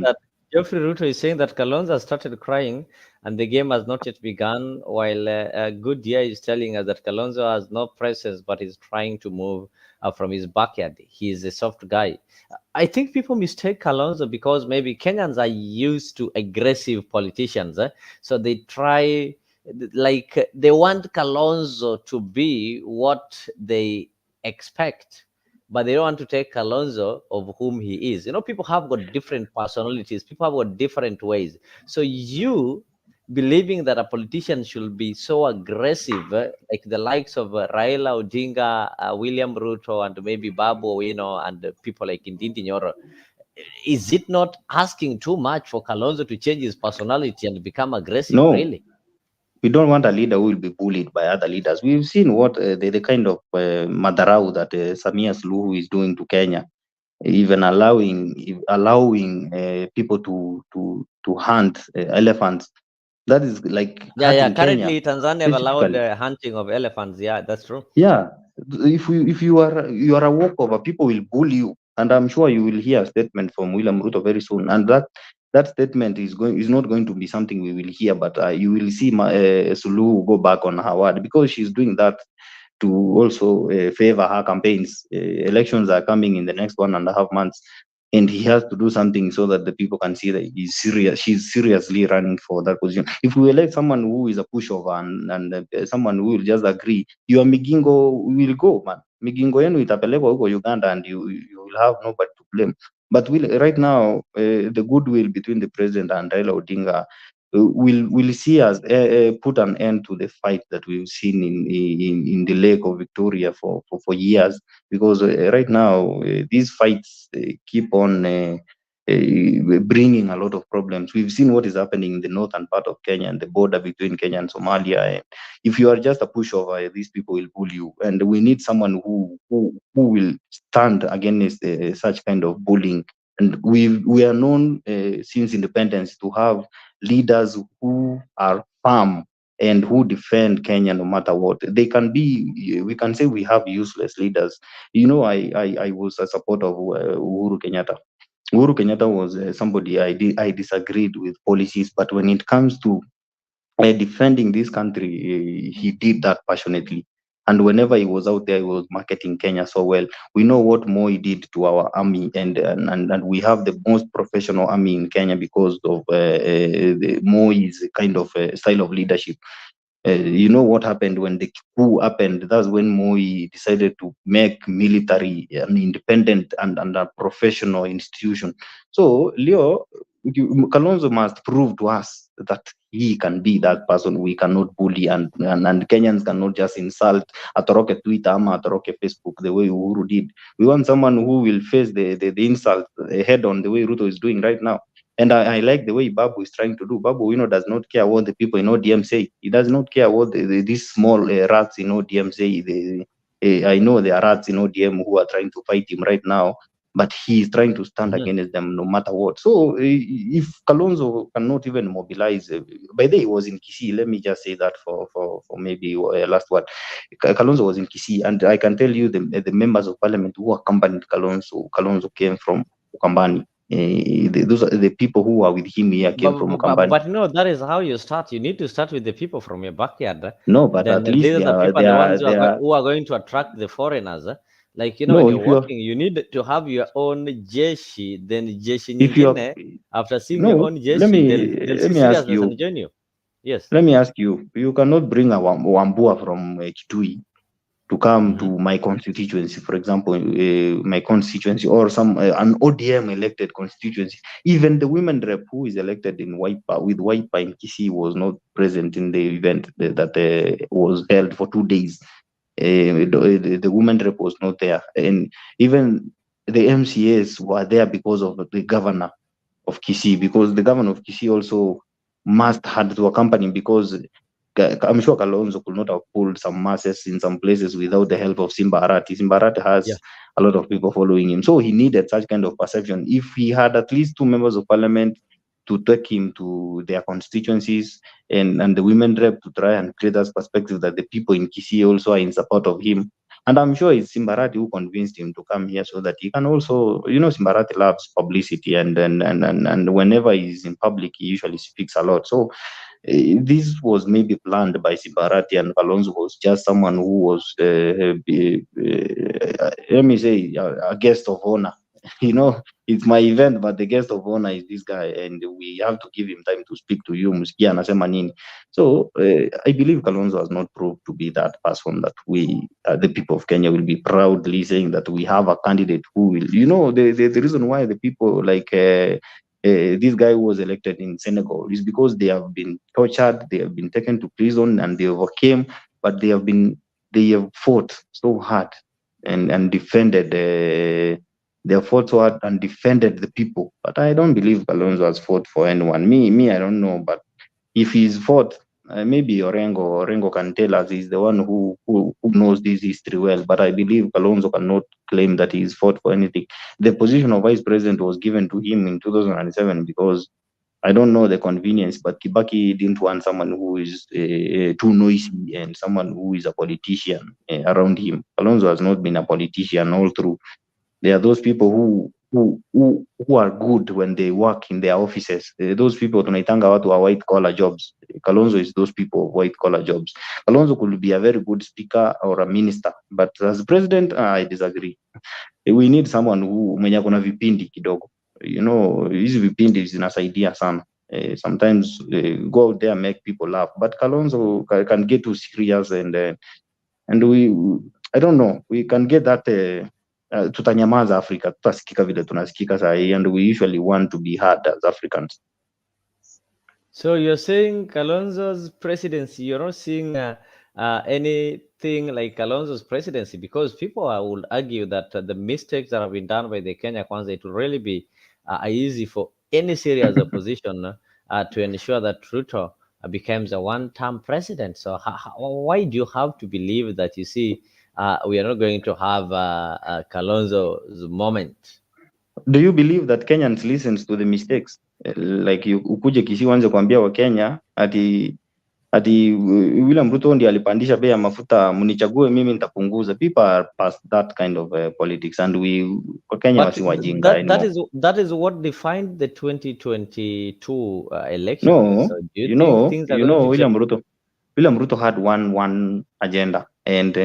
saying me. that Kalonzo has started crying and the game has not yet begun, while Good Year is telling us that Kalonzo has no presence but is trying to move from his backyard. He is a soft guy. I think people mistake Kalonzo because maybe Kenyans are used to aggressive politicians, so they try, like they want Kalonzo to be what they expect, but they don't want to take Kalonzo of whom he is. People have got different personalities, people have got different ways. So you believing that a politician should be so aggressive, like the likes of Raila Odinga, William Ruto, and maybe Babu, and people like Indindi Nyoro, is it not asking too much for Kalonzo to change his personality and become aggressive, No, really? we don't want a leader who will be bullied by other leaders. We've seen what the kind of madarau that Samia Suluhu is doing to Kenya, even allowing people to hunt elephants. That is like Yeah, yeah. hurting Kenya Currently, Tanzania have allowed specifically. hunting of elephants. Yeah, that's true. Yeah, if you are a walkover, people will bully you, and I'm sure you will hear a statement from William Ruto very soon. And that statement is not going to be something we will hear, but you will see Suluhu go back on her word, because she's doing that to also favor her campaigns. Elections are coming in the next 1.5 months, and he has to do something so that the people can see that he's serious. She's seriously running for that position. If we elect someone who is a pushover and someone who will just agree, your Migingo will go, man. Migingo yenu itapelekwa huko Uganda, and you will have nobody to blame. But right now, the goodwill between the president and Raila Odinga will see us put an end to the fight that we've seen in the Lake of Victoria for years, because right now these fights keep on bringing a lot of problems. We've seen what is happening in the northern part of Kenya and the border between Kenya and Somalia. And if you are just a pushover, these people will bully you, and we need someone who will stand against such kind of bullying. And we are known since independence to have leaders who are firm and who defend Kenya no matter what. They can be, we can say we have useless leaders. I was a supporter of Uhuru Kenyatta. Uhuru Kenyatta was somebody I disagreed with policies, but when it comes to defending this country, he did that passionately. And whenever he was out there, he was marketing Kenya so well. We know what Moi did to our army, and we have the most professional army in Kenya because of Moi's kind of style of leadership. You know what happened when the coup happened? That's when Moi decided to make military an independent and a professional institution. So Leo, Kalonzo must prove to us that he can be that person. We cannot bully, and Kenyans cannot just insult atoroke Twitter ama atoroke Facebook the way Uhuru did. We want someone who will face the insult head on, the way Ruto is doing right now. And I like the way Babu is trying to do. Babu, does not care what the people in ODM say. He does not care what these small rats in ODM say. I know there are rats in ODM who are trying to fight him right now, but he is trying to stand against them no matter what. So if Kalonzo cannot even mobilize, by the way, he was in Kisii. Let me just say that for maybe last word. Kalonzo was in Kisii, and I can tell you the members of parliament who accompanied Kalonzo. Kalonzo came from Ukambani. Those are the people who are with him here came from Ukambani. But no, that is how you start. You need to start with the people from your backyard. No, but Then at least these are people, they the are ones they are who are going to attract the foreigners. Like, when no. you're working, you need to have your own jeshi. Then jeshi If you are nyingine, after seeing your no, own jeshi, they'll let see me ask seriousness you. and join you. Yes. Let me ask you. You cannot bring a Wambua from Kitui to come to my constituency, for example, my constituency, or some an ODM elected constituency. Even the women rep who is elected in Wiper with Wiper in Kisii was not present in the event that was held for 2 days. The women rep was not there, and even the MCAs were there because of the governor of Kisii, because the governor of Kisii also must had to accompany, because I'm sure Kalonzo could not have pulled some masses in some places without the help of Simba Arati. Simba Arati has Yeah. a lot of people following him, so he needed such kind of perception. If he had at least two members of parliament to take him to their constituencies, and the women rep to try and create that perspective that the people in Kisii also are in support of him. And I'm sure it's Simbarati who convinced him to come here so that he can also, Simbarati loves publicity, and whenever he's in public, he usually speaks a lot. So this was maybe planned by Simbarati, and Kalonzo was just someone who was, let me say, a guest of honor. It's my event, but the guest of honor is this guy, and we have to give him time to speak to you, Muskia anasema nini. So I believe Kalonzo has not proved to be that person that we, the people of Kenya, will be proudly saying that we have a candidate who will. The reason why the people like this guy who was elected in Senegal is because they have been tortured, they have been taken to prison, and they overcame, but they have fought so hard and defended. They have fought so hard and defended the people. But I don't believe Kalonzo has fought for anyone. Me, I don't know. But if he's fought, maybe Orengo can tell us. He's the one who knows this history well. But I believe Kalonzo cannot claim that he's fought for anything. The position of vice president was given to him in 2007 because I don't know the convenience, but Kibaki didn't want someone who is too noisy and someone who is a politician around him. Kalonzo has not been a politician all through. There are those people who who are good when they work in their offices. Those people tunaitanga watu wa white collar jobs. Kalonzo is those people of white collar jobs. Kalonzo could be a very good speaker or a minister, but as president, I disagree. We need someone who mwenye kuna vipindi kidogo. You know, hizi vipindi zinasaidia sana. Sometimes go out there make people laugh, but Kalonzo can get too serious, and we, I don't know, we can get that tutanyamaza Africa, tutasikika vile tunasikika saa hii, and we usually want to be heard as Africans. So you're saying Kalonzo's presidency, you're not seeing anything like Kalonzo's presidency, because people would argue that the mistakes that have been done by the Kenya Kwanza, it will really be easy for any serious opposition to ensure that Ruto becomes a one-term president. So why do you have to believe that, you see, we are not going to have Kalonzo's moment? Do you believe that Kenyans listens to the mistakes? Like ukuje Kisii uanze kuambia Wakenya ati William Ruto ndiye alipandisha bei ya mafuta, mnichague mimi nitapunguza. People are past that kind of politics, and Wakenya wasi wajinga anymore. That is what defined the 2022 election. No, So do you think things are going to change? William Ruto had one agenda, and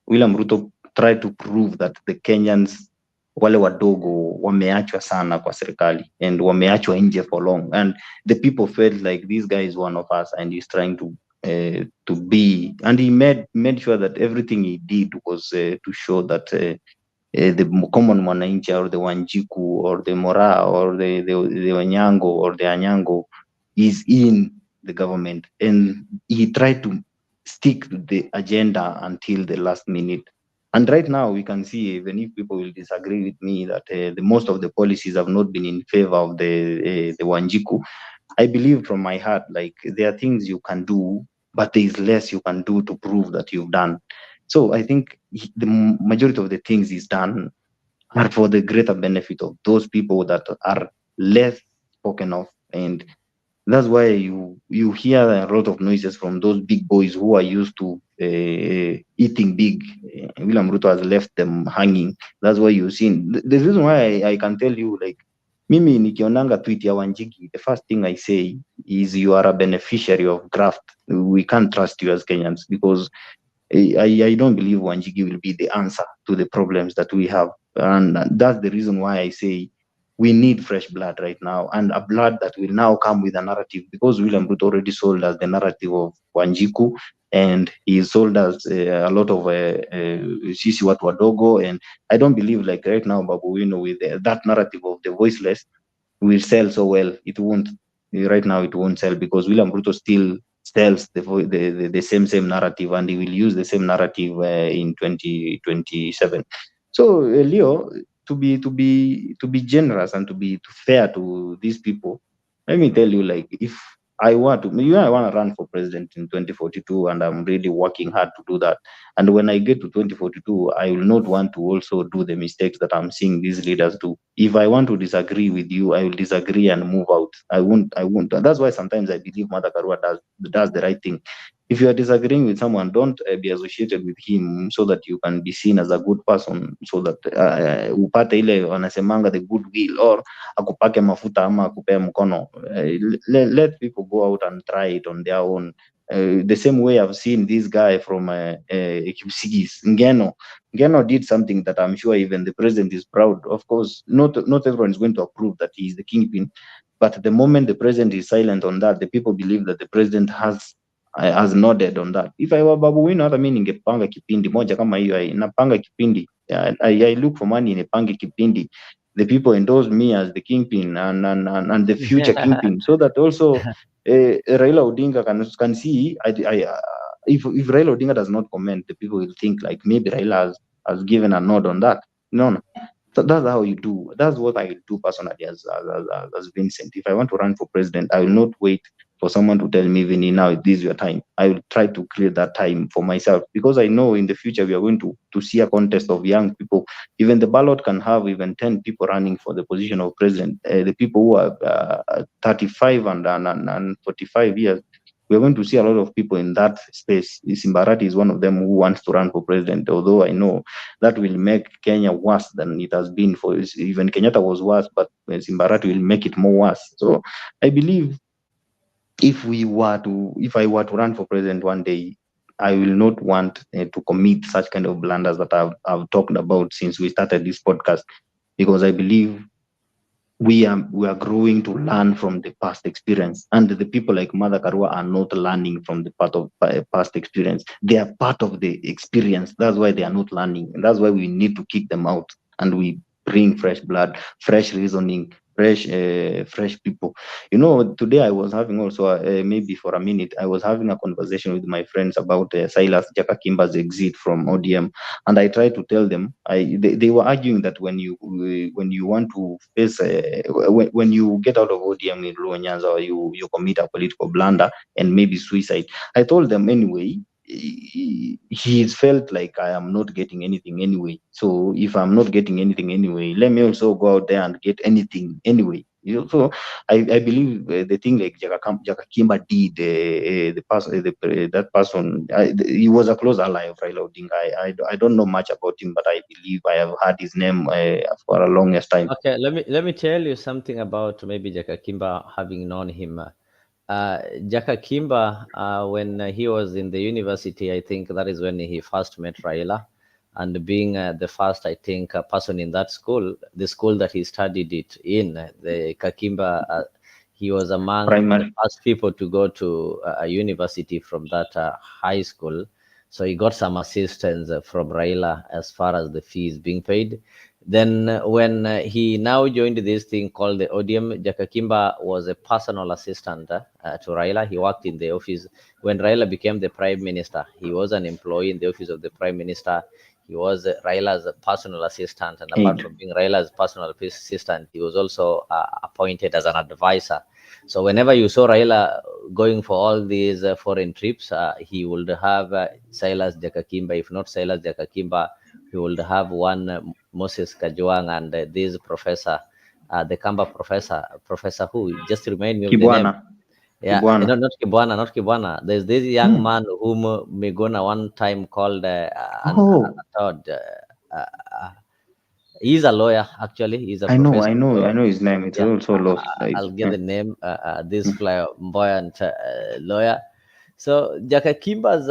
William Ruto tried to prove that the Kenyans wale wadogo wameachwa sana kwa serikali and wameachwa nje for long, and the people felt like this guy is one of us and he's trying to be, and he made sure that everything he did was to show that the common mwananchi or the Wanjiku or the Mora or the Wanyango or the Anyango is in the government, and he tried to stick to the agenda until the last minute. And right now we can see, even if people will disagree with me, that the most of the policies have not been in favor of the Wanjiku. I believe from my heart, like, there are things you can do, but there is less you can do to prove that you've done. So I think the majority of the things he's done are for the greater benefit of those people that are less spoken of, and that's why you hear a lot of noises from those big boys who are used to eating big. William Ruto has left them hanging. That's why you've seen the reason why I can tell you, like, mimi nikionanga tweet ya Wanjigi, the first thing I say is, you are a beneficiary of graft. We can't trust you as Kenyans, because I don't believe Wanjigi will be the answer to the problems that we have. And that's the reason why I say we need fresh blood right now, and a blood that will now come with a narrative, because William Ruto already sold us the narrative of Wanjiku, and he sold us a lot of sisi watu wadogo, and I don't believe, like, right now Babu Wino with that narrative of the voiceless will sell so well. It won't. Right now it won't sell, because William Ruto still sells the same narrative, and he will use the same narrative in 2027. So Leo, to be generous and to be fair to these people, let me tell you, like, if I want to run for president in 2042, and I'm really working hard to do that. And when I get to 2042, I will not want to also do the mistakes that I'm seeing these leaders do. If I want to disagree with you, I will disagree and move out. I won't. That's why sometimes I believe Mother Karua does the right thing. If you are disagreeing with someone, don't be associated with him, so that you can be seen as a good person, so that upate ile wanasemanga the good will, or akupake mafuta ama akupea mkono. Let people go out and try it on their own. The same way I've seen this guy from Kipsigis, Ngeno did something that I'm sure even the president is proud. Of course, not everyone is going to approve that he is the kingpin, but the moment the president is silent on that, the people believe that the president has nodded on that. If I were Babu Wino, hata mimi ningepanga kipindi moja kama hiyo. Napanga kipindi. I look for money in a pange kipindi. The people endorse me as the kingpin and the future kingpin, so that also Raila Odinga can see. If Raila Odinga does not comment, the people will think like maybe Raila has given a nod on that. No. So that's how you do. That's what I do personally as Vincent. If I want to run for president, I will not wait for someone to tell me, Vinny, now this is your time. I will try to create that time for myself, because I know in the future we are going to see a contest of young people. Even the ballot can have even 10 people running for the position of president. The people who are 35 and 45 years, we're going to see a lot of people in that space. Simbarati is one of them who wants to run for president, although I know that will make Kenya worse than it has been for, even Kenyatta was worse, but Simbarati will make it more worse. So I believe if I were to run for president one day, I will not want to commit such kind of blunders that I've talked about since we started this podcast, because I believe we are growing to learn from the past experience, and the people like Mother Karua are not learning from the part of past experience. They are part of the experience. That's why they are not learning, and that's why we need to kick them out, and we bring fresh blood, fresh reasoning, fresh people. Today I was having also maybe for a minute I was having a conversation with my friends about Silas Jaka Kimba's exit from ODM, and I tried to tell them, they were arguing that when you want to face when you get out of ODM in Luo Nyanza, or you commit a political blunder and maybe suicide. I told them anyway. He's felt like I am not getting anything anyway. So if I'm not getting anything anyway, let me also go out there and get anything anyway. So I believe the thing like Jaka Kimba did, that person, he was a close ally of Raila Odinga. I don't know much about him, but I believe I have heard his name for a longest time. Okay, let me tell you something about maybe Jaka Kimba, having known him. Jaka Kimba, when he was in the university, I think that is when he first met Raila, and being the first, I think, person in that school, the school that he studied it in, the Kakimba, he was among the Primary. first people to go to a university from that high school. So he got some assistance from Raila as far as the fees being paid. Then when he now joined this thing called the ODM, Jaka Kimba was a personal assistant to Raila. He worked in the office when Raila became the prime minister. He was an employee in the office of the prime minister. He was Raila's personal assistant, and apart Aid. from being Raila's personal assistant, he was also appointed as an advisor. So whenever you saw Raila going for all these foreign trips, he would have Silas Jaka Kimba. If not Silas Jaka Kimba, he would have one Moses Kajwang and this professor, the Kamba professor, Professor who? Just remind me of the name. Kibwana. Yeah, Kibwana. not Kibwana, not Kibwana. There's this young Hmm. man whom Megona one time called Oh, Todd. Uh, uh, he's a lawyer, actually. He's a I know, professor I of know, I law. know his name. It's Yeah, also lost. Like, I'll get yeah. the name. This flamboyant lawyer. So Jaka Kimba's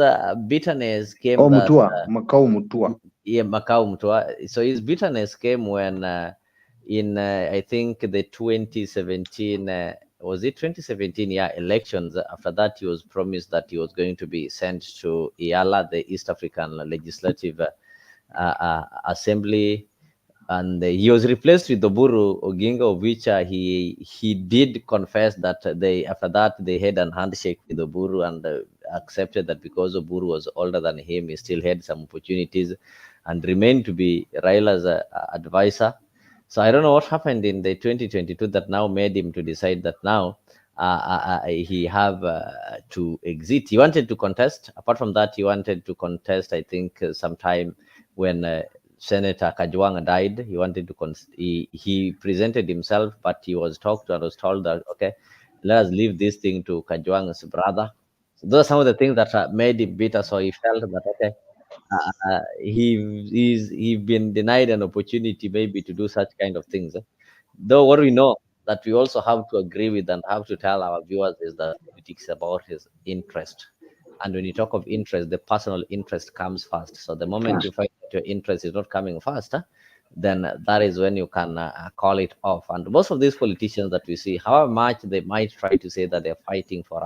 bitterness came Oh, that Mutua, Makau Mutua. yeah, Macau Mtua. So his bitterness came when in I think the 2017 was it 2017, yeah, elections. After that he was promised that he was going to be sent to IALA, the East African Legislative Assembly, and he was replaced with Oburu Oginga, of which he did confess that they after that they had an handshake with Oburu, and accepted that because Oburu was older than him, he still had some opportunities, and remained to be Raila's advisor. So I don't know what happened in the 2022 that now made him to decide that now he have to exit. He wanted to contest. Apart from that, he wanted to contest. I think sometime when Senator Kajwang died, he wanted to he presented himself, but he was talked to and was told that okay, let us leave this thing to Kajwang's brother. So those are some of the things that made him bitter. So he felt that okay, he's been denied an opportunity maybe to do such kind of things. Though what we know that we also have to agree with and have to tell our viewers is that politics is about his interest. And when you talk of interest, the personal interest comes first. So the moment you find that your interest is not coming first, then that is when you can call it off. And most of these politicians that we see, however much they might try to say that they're fighting for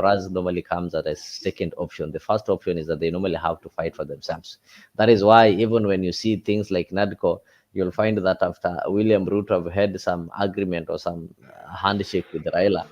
us normally comes as a second option. The first option is that they normally have to fight for themselves. That is why even when you see things like NADCO, you'll find that after William Ruto have had some agreement or some handshake with Raila,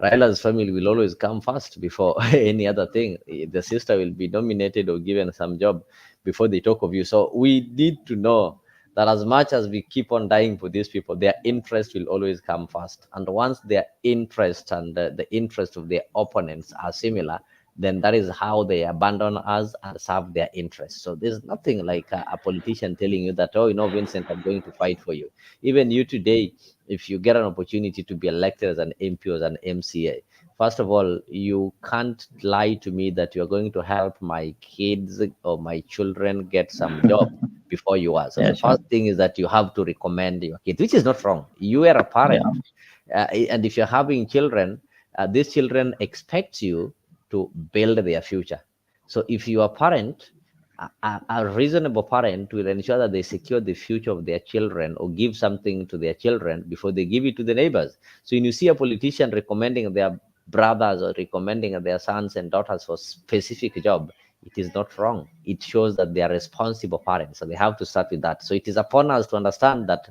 Raila's family will always come first before any other thing. The sister will be nominated or given some job before they talk of you. So we need to know that as much as we keep on dying for these people, their interest will always come first. And once their interest and the interest of their opponents are similar, then that is how they abandon us and serve their interests. So there's nothing like a politician telling you that, oh, Vincent, I'm going to fight for you. Even you today, if you get an opportunity to be elected as an MP or as an MCA, First of all, you can't lie to me that you're going to help my kids or my children get some job before you are. So Yeah, the sure. first thing is that you have to recommend your kids, which is not wrong. You are a Yeah. parent, and if you're having children, these children expect you to build their future. So if you are a parent, a reasonable parent will ensure that they secure the future of their children or give something to their children before they give it to the neighbors. So when you see a politician recommending their brothers or recommending their sons and daughters for specific job, it is not wrong. It shows that they are responsible parents. So they have to start with that. So it is upon us to understand that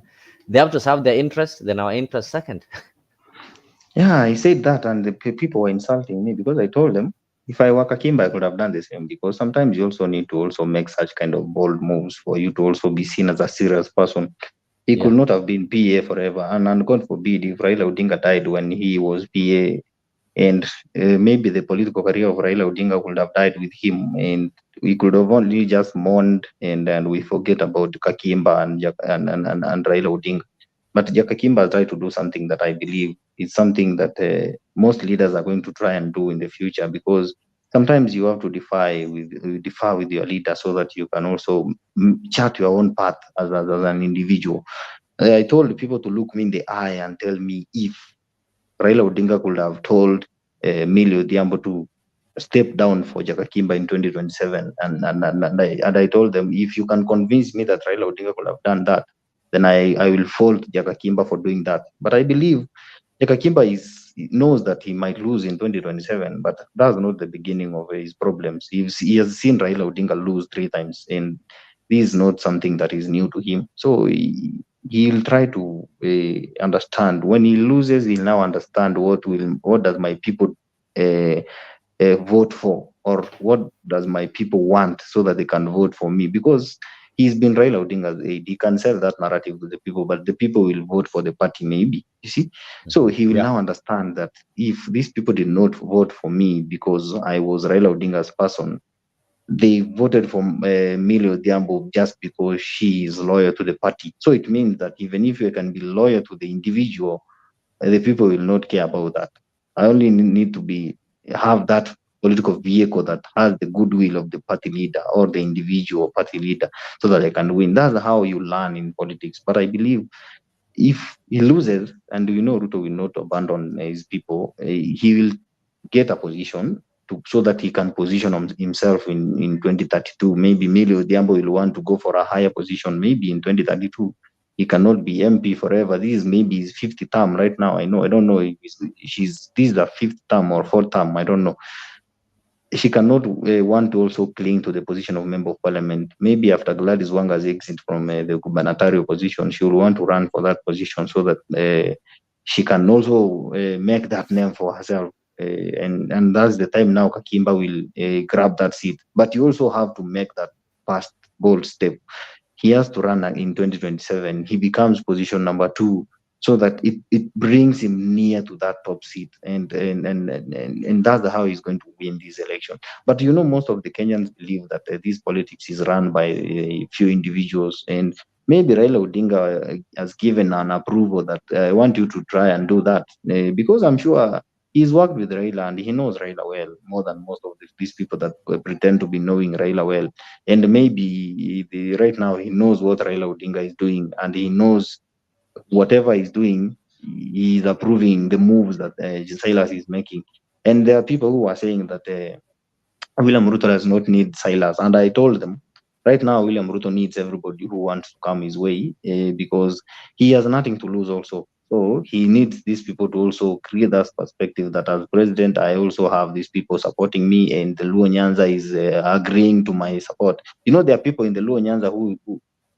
they have to serve their interest, then our interest second. Yeah, I said that, and the people were insulting me because I told them if I were Kakimba, I could have done the same. Because sometimes you also need to also make such kind of bold moves for you to also be seen as a serious person. He Yeah. could not have been PA forever, and God forbid if Raila Odinga died when he was PA, and maybe the political career of Raila Odinga would have died with him, and we could have only just mourned and we forget about Kakimba and Raila Odinga. But Jaka Kimba tried to do something that I believe is something that most leaders are going to try and do in the future, because sometimes you have to differ with your leader so that you can also chart your own path as an individual. I told people to look me in the eye and tell me if Raila Odinga could have told Millie Odhiambo to step down for Jaka Kimba in 2027. And I told them, if you can convince me that Raila Odinga could have done that, then I will fault Jaka Kimba for doing that. But I believe Jaka Kimba knows that he might lose in 2027, but that's not the beginning of his problems. He has seen Raila Odinga lose 3 times, and this is not something that is new to him. So he'll try to understand. When he loses, he'll now understand what does my people uh, vote for, or what does my people want, so that they can vote for me. Because he's been Raila Odinga's aide, he can sell that narrative to the people, but the people will vote for the party, maybe. You see, so he will Yeah. now understand that if these people did not vote for me because I was Raila Odinga's person, they voted for Millie Odhiambo just because she is loyal to the party. So it means that even if you can be loyal to the individual, the people will not care about that. I only need to be have that political vehicle that has the goodwill of the party leader or the individual party leader, so that I can win. That's how you learn in politics. But I believe if he loses, and Ruto will not abandon his people, he will get a position so that he can position himself in 2032. Maybe Millie Odhiambo will want to go for a higher position, maybe in 2032. He cannot be MP forever. This is maybe his fifth term right now. I don't know if this is the fifth term or fourth term. I don't know. She cannot want to also cling to the position of member of parliament. Maybe after Gladys Wanga's exit from the gubernatorial position, she will want to run for that position, so that she can also make that name for herself. And that's the time now Kakimba will grab that seat. But you also have to make that first bold step. He has to run in 2027. He becomes position number 2, so that it brings him near to that top seat, and that's how he's going to win this election. But most of the Kenyans believe that this politics is run by a few individuals, and maybe Raila Odinga has given an approval that I want you to try and do that, because I'm sure he's worked with Raila and he knows Raila well, more than most of these people that pretend to be knowing Raila well. And maybe right now he knows what Raila Odinga is doing, and he knows whatever he's doing, he's approving the moves that Silas is making. And there are people who are saying that William Ruto does not need Silas. And I told them, right now, William Ruto needs everybody who wants to come his way, because he has nothing to lose also. So he needs these people to also create that perspective that as president, I also have these people supporting me, and the Luo Nyanza is agreeing to my support. There are people in the Luo Nyanza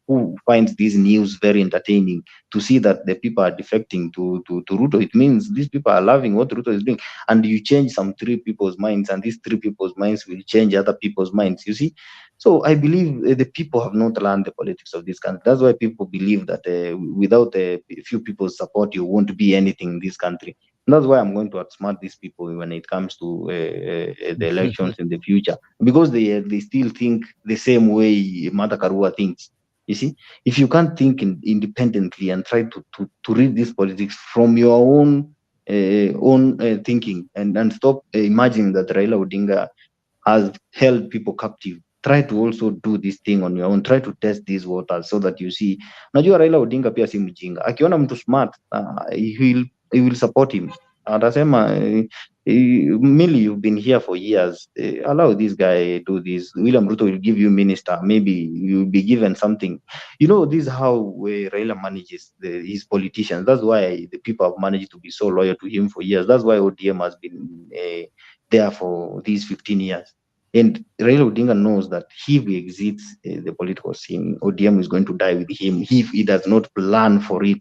who finds these news very entertaining, to see that the people are defecting to Ruto. It means these people are loving what Ruto is doing, and you change some 3 people's minds, and these 3 people's minds will change other people's minds, you see. So I believe the people have not learned the politics of this country. That's why people believe that without a few people's support, you won't be anything in this country. And that's why I'm going to outsmart these people when it comes to the elections in the future, because they still think the same way Mother Karua thinks. You see, if you can't think independently and try to read this politics from your own own thinking, and stop imagining that Raila Odinga has held people captive. Try to also do this thing on your own. Try to test these waters so that you see. Najua Raila Odinga pia si mjinga. Akiona mtu smart, he will support him. Atasema Millie, you've been here for years. Allow this guy do this. William Ruto will give you minister. Maybe you'll be given something. This is how Raila manages his politicians. That's why the people have managed to be so loyal to him for years. That's why ODM has been there for these 15 years. And Raila Odinga knows that if he exits the political scene, ODM is going to die with him if he does not plan for it.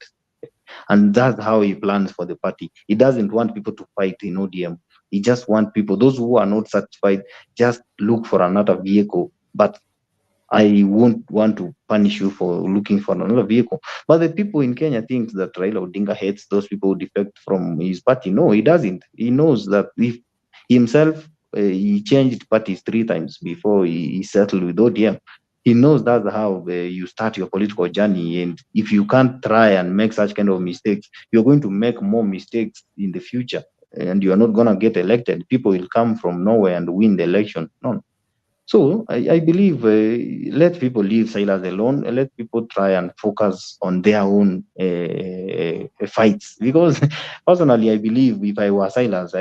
And that's how he plans for the party. He doesn't want people to fight in ODM. He just wants people, those who are not satisfied, just look for another vehicle. But I won't want to punish you for looking for another vehicle. But the people in Kenya think that Raila Odinga hates those people who defect from his party. No, he doesn't. He knows that if himself, he changed parties 3 times before he settled with ODM. He knows that's how you start your political journey. And if you can't try and make such kind of mistakes, you're going to make more mistakes in the future. And you are not going to get elected. People will come from nowhere and win the election. No, so I believe let people leave Silas alone. Let people try and focus on their own fights. Because personally, I believe if I were Silas,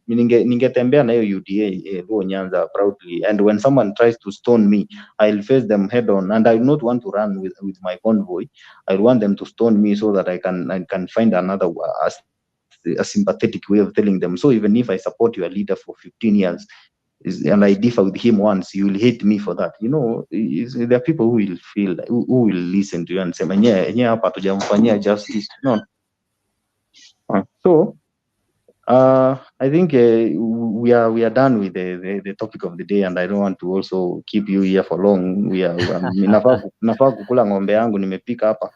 ningetembea na hiyo UDA huo Nyanza proudly. And when someone tries to stone me, I'll face them head on. And I will not want to run with my convoy. I want them to stone me so that I can find another a sympathetic way of telling them. So even if I support your leader for 15 years, and I differ with him once, you will hate me for that. There are people who will feel, who will listen to you and say, "Mwenyewe hapa tujamfanyia justice." No. So I think we are done with the topic of the day, and I don't want to also keep you here for long. Nafaa kukula ng'ombe yangu nimepika hapa.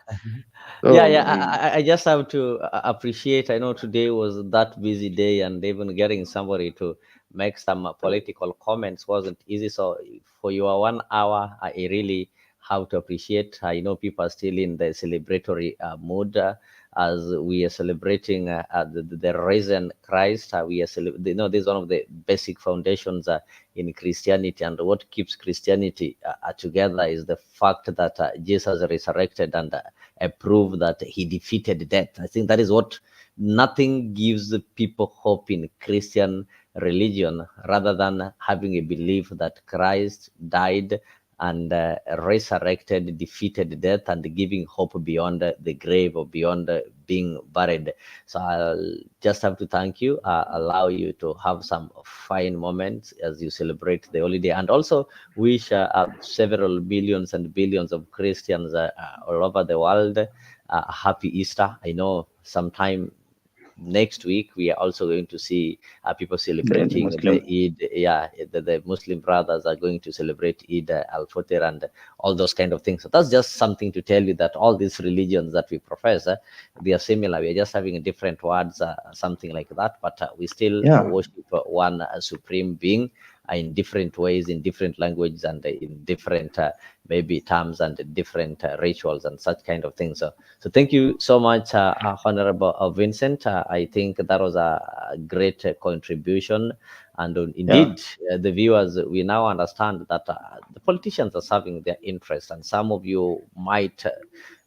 So, I just have to appreciate. I know today was that busy day, and even getting somebody to make some political comments wasn't easy. So for your 1 hour, I really have to appreciate. I know people are still in the celebratory mood. As we are celebrating the risen Christ, we are this is one of the basic foundations in Christianity, and what keeps Christianity together is the fact that Jesus resurrected and prove that he defeated death. I think that is what nothing gives people hope in Christian religion rather than having a belief that Christ died and resurrected, defeated death, and giving hope beyond the grave or beyond being buried. So I'll just have to thank you, allow you to have some fine moments as you celebrate the holiday, and also wish several billions and billions of Christians all over the world a happy Easter. I know sometime next week we are also going to see people celebrating the Eid. Yeah, the Muslim brothers are going to celebrate Eid al-Fitr and all those kind of things. So that's just something to tell you that all these religions that we profess, they are similar. We are just having different words, something like that, but we still worship one supreme being in different ways, in different languages, and in different maybe terms and different rituals and such kind of things. So thank you so much, Honorable Vincent. I think that was a great contribution. And indeed, the viewers, we now understand that the politicians are serving their interests. And some of you might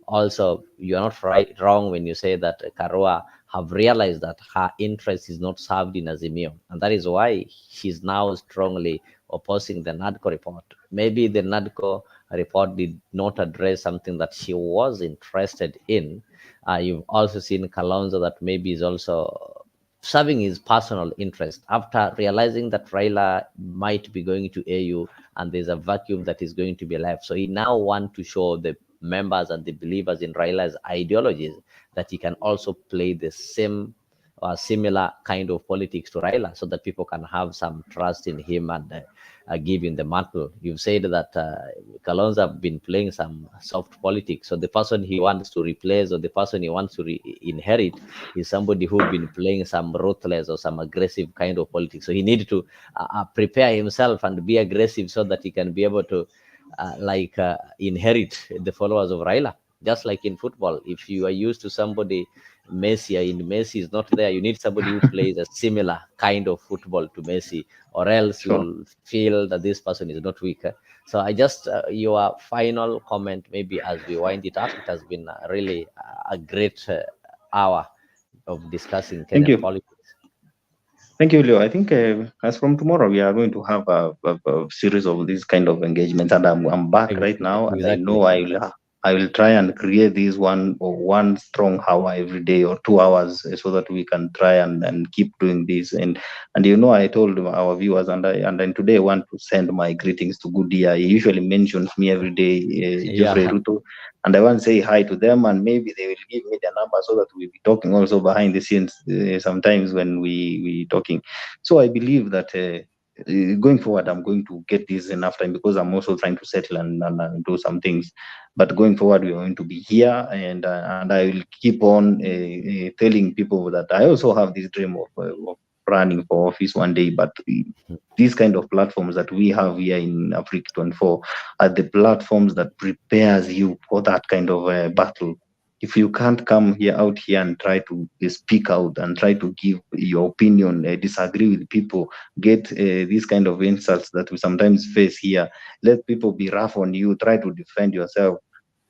also, you're not wrong when you say that Karua have realized that her interest is not served in Azimio. And that is why she's now strongly opposing the NADCO report. Maybe the NADCO report did not address something that she was interested in. You've also seen Kalonzo that maybe is also serving his personal interest after realizing that Raila might be going to AU and there's a vacuum that is going to be left. So he now wants to show the members and the believers in Raila's ideologies that he can also play the same or similar kind of politics to Raila so that people can have some trust in him and give him the mantle. You've said that Kalonzo have been playing some soft politics. So the person he wants to replace or the person he wants to inherit is somebody who's been playing some ruthless or some aggressive kind of politics. So he needs to prepare himself and be aggressive so that he can be able to inherit the followers of Raila. Just like in football, if you are used to somebody, Messi, and Messi is not there, you need somebody who plays a similar kind of football to Messi, or else Sure. you'll feel that this person is not weak. So I just your final comment, maybe as we wind it up. It has been really a great hour of discussing Thank Kenyan you. politics. Thank you, Leo. I think as from tomorrow, we are going to have a series of these kind of engagements, and I'm back right now, and I know Exactly. I will try and create this one strong hour every day or 2 hours, so that we can try and keep doing this. And I told our viewers, and then today I want to send my greetings to Goodia. He usually mentions me every day, Jeffrey Yeah. Ruto, and I want to say hi to them, and maybe they will give me their number so that we'll be talking also behind the scenes sometimes when we talking. So I believe that going forward, I'm going to get this enough time, because I'm also trying to settle and do some things. But going forward, we're going to be here, and I will keep on telling people that I also have this dream of running for office one day. But these kind of platforms that we have here in Africa 24 are the platforms that prepares you for that kind of battle. If you can't come here out here and try to speak out and try to give your opinion, disagree with people, get these kind of insults that we sometimes face here, let people be rough on you, try to defend yourself,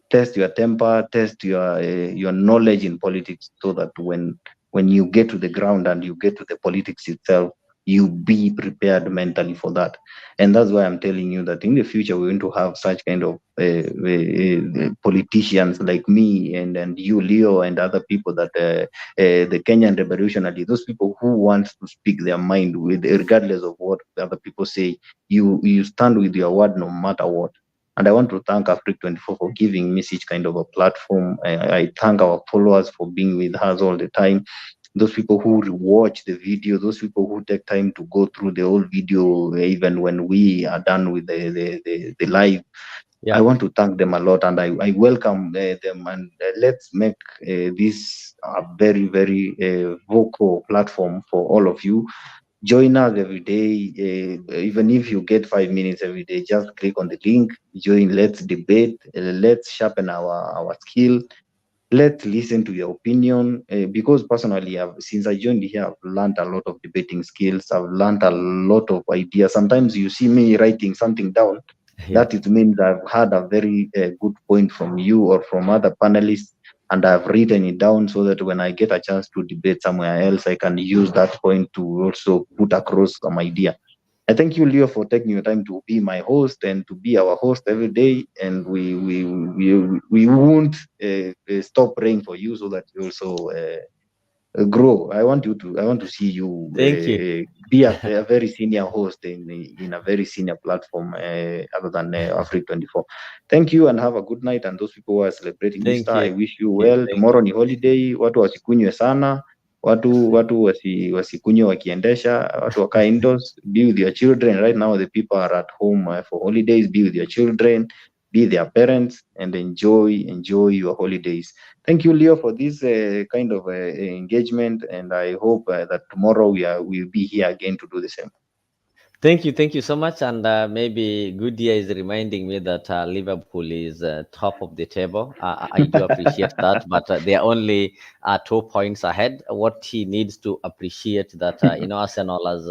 test your temper, test your knowledge in politics, so that when you get to the ground and you get to the politics itself, you be prepared mentally for that. And that's why I'm telling you that in the future we're going to have such kind of politicians like me and you, Leo, and other people that the Kenyan revolutionary, those people who want to speak their mind with, regardless of what other people say. You stand with your word no matter what. And I want to thank Africa 24 for giving me such kind of a platform. I thank our followers for being with us all the time. Those people who watch the video, those people who take time to go through the whole video, even when we are done with the live. I Yeah. want to thank them a lot, and I welcome them. And let's make this a very, very vocal platform for all of you. Join us every day, even if you get 5 minutes every day, just click on the link, join, let's debate, let's sharpen our skill, let's listen to your opinion. Because personally, since I joined here, I've learned a lot of debating skills, I've learned a lot of ideas. Sometimes you see me writing something down, Yeah. that it means I've had a very good point from you or from other panelists, and I've written it down, so that when I get a chance to debate somewhere else, I can use that point to also put across some idea. I thank you, Leo, for taking your time to be my host and to be our host every day. And we won't stop praying for you, so that you also grow. I want to see you Thank you. be a very senior host in a very senior platform, other than Africa 24. Thank you, and have a good night. And those people who are celebrating Thank Easter, you. I wish you Thank well. you. Tomorrow ni holiday, watu wasikunywe sana, watu wasikunywe wakiendesha, watu wakae indoors. Be with your children. Right now the people are at home for holidays. Be with your children, be their parents, and enjoy your holidays. Thank you, Leo, for this kind of engagement, and I hope that tomorrow we'll be here again to do the same. Thank you so much. And maybe Goodyear is reminding me that Liverpool is top of the table. I do appreciate that, but they are only 2 points ahead. What he needs to appreciate that Arsenal has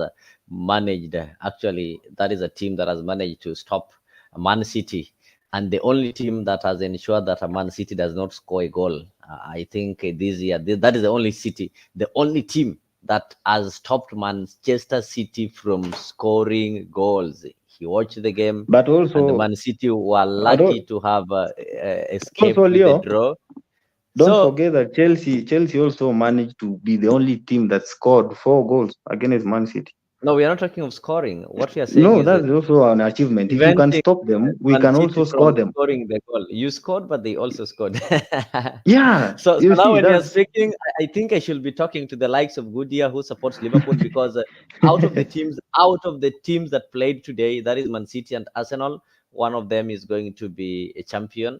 managed. Actually, that is a team that has managed to stop Man City, and the only team that has ensured that a Man City does not score a goal. I think this year that is the only team that has stopped Manchester City from scoring goals. He watched the game, But and the also, Man City were I don't, lucky to have also escaped with a Leo, draw. don't So forget that Chelsea also managed to be the only team that scored 4 goals against Man City. no, we are not talking of scoring. What we are saying No, is that's also an achievement. If you can preventing stop them, we Man can City also score from them. scoring the goal. You scored, but they also scored. Yeah, So you now see, when you're that's speaking, I think I should be talking to the likes of Goodyear who supports Liverpool, because out of the teams that played today, that is Man City and Arsenal. One of them is going to be a champion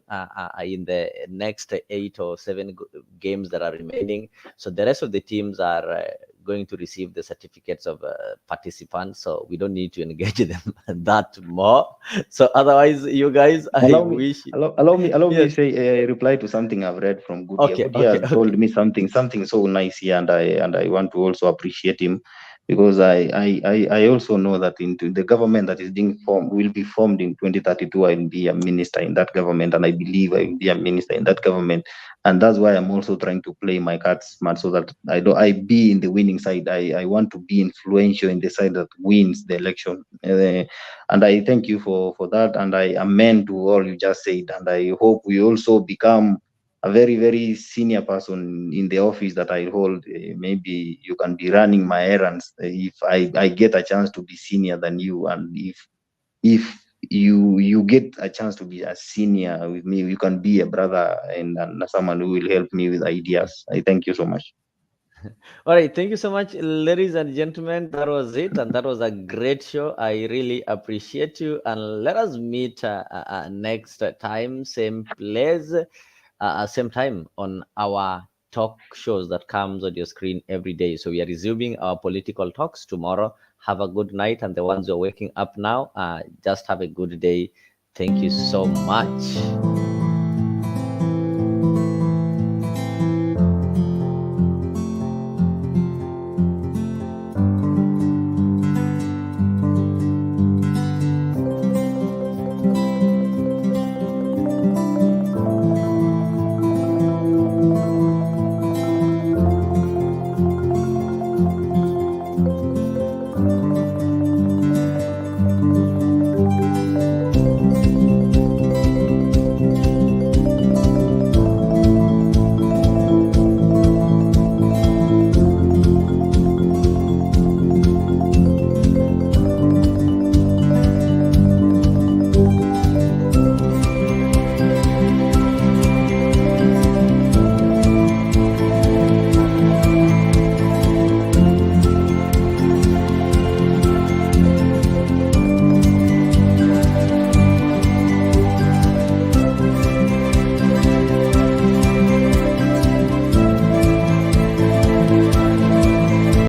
in the next 8 or 7 games that are remaining. So the rest of the teams are going to receive the certificates of participants, so we don't need to engage them that more. So otherwise, you guys, I Allow me, wish. allow me Yes. say reply to something I've read from Goodyear. Okay. Goodyear Okay. has Okay. told me something so nice here, and I want to also appreciate him because I also know that into the government that is being formed will be formed in 2032. I will be a minister in that government, and I believe I will be a minister in that government, and that's why I'm also trying to play my cards smart so that I be in the winning side. I want to be influential in the side that wins the election. And I thank you for that, and I amen to all you just said, and I hope we also become a very senior person in the office that I hold. Maybe you can be running my errands if I get a chance to be senior than you, and if you get a chance to be a senior with me, you can be a brother and someone who will help me with ideas. I thank you so much. All right, thank you so much, ladies and gentlemen. That was it, and that was a great show. I really appreciate you, and let us meet next time, same place, same time on our talk shows that comes on your screen every day. So we are resuming our political talks tomorrow. Have a good night, and the ones who are waking up now, just have a good day. Thank you so much.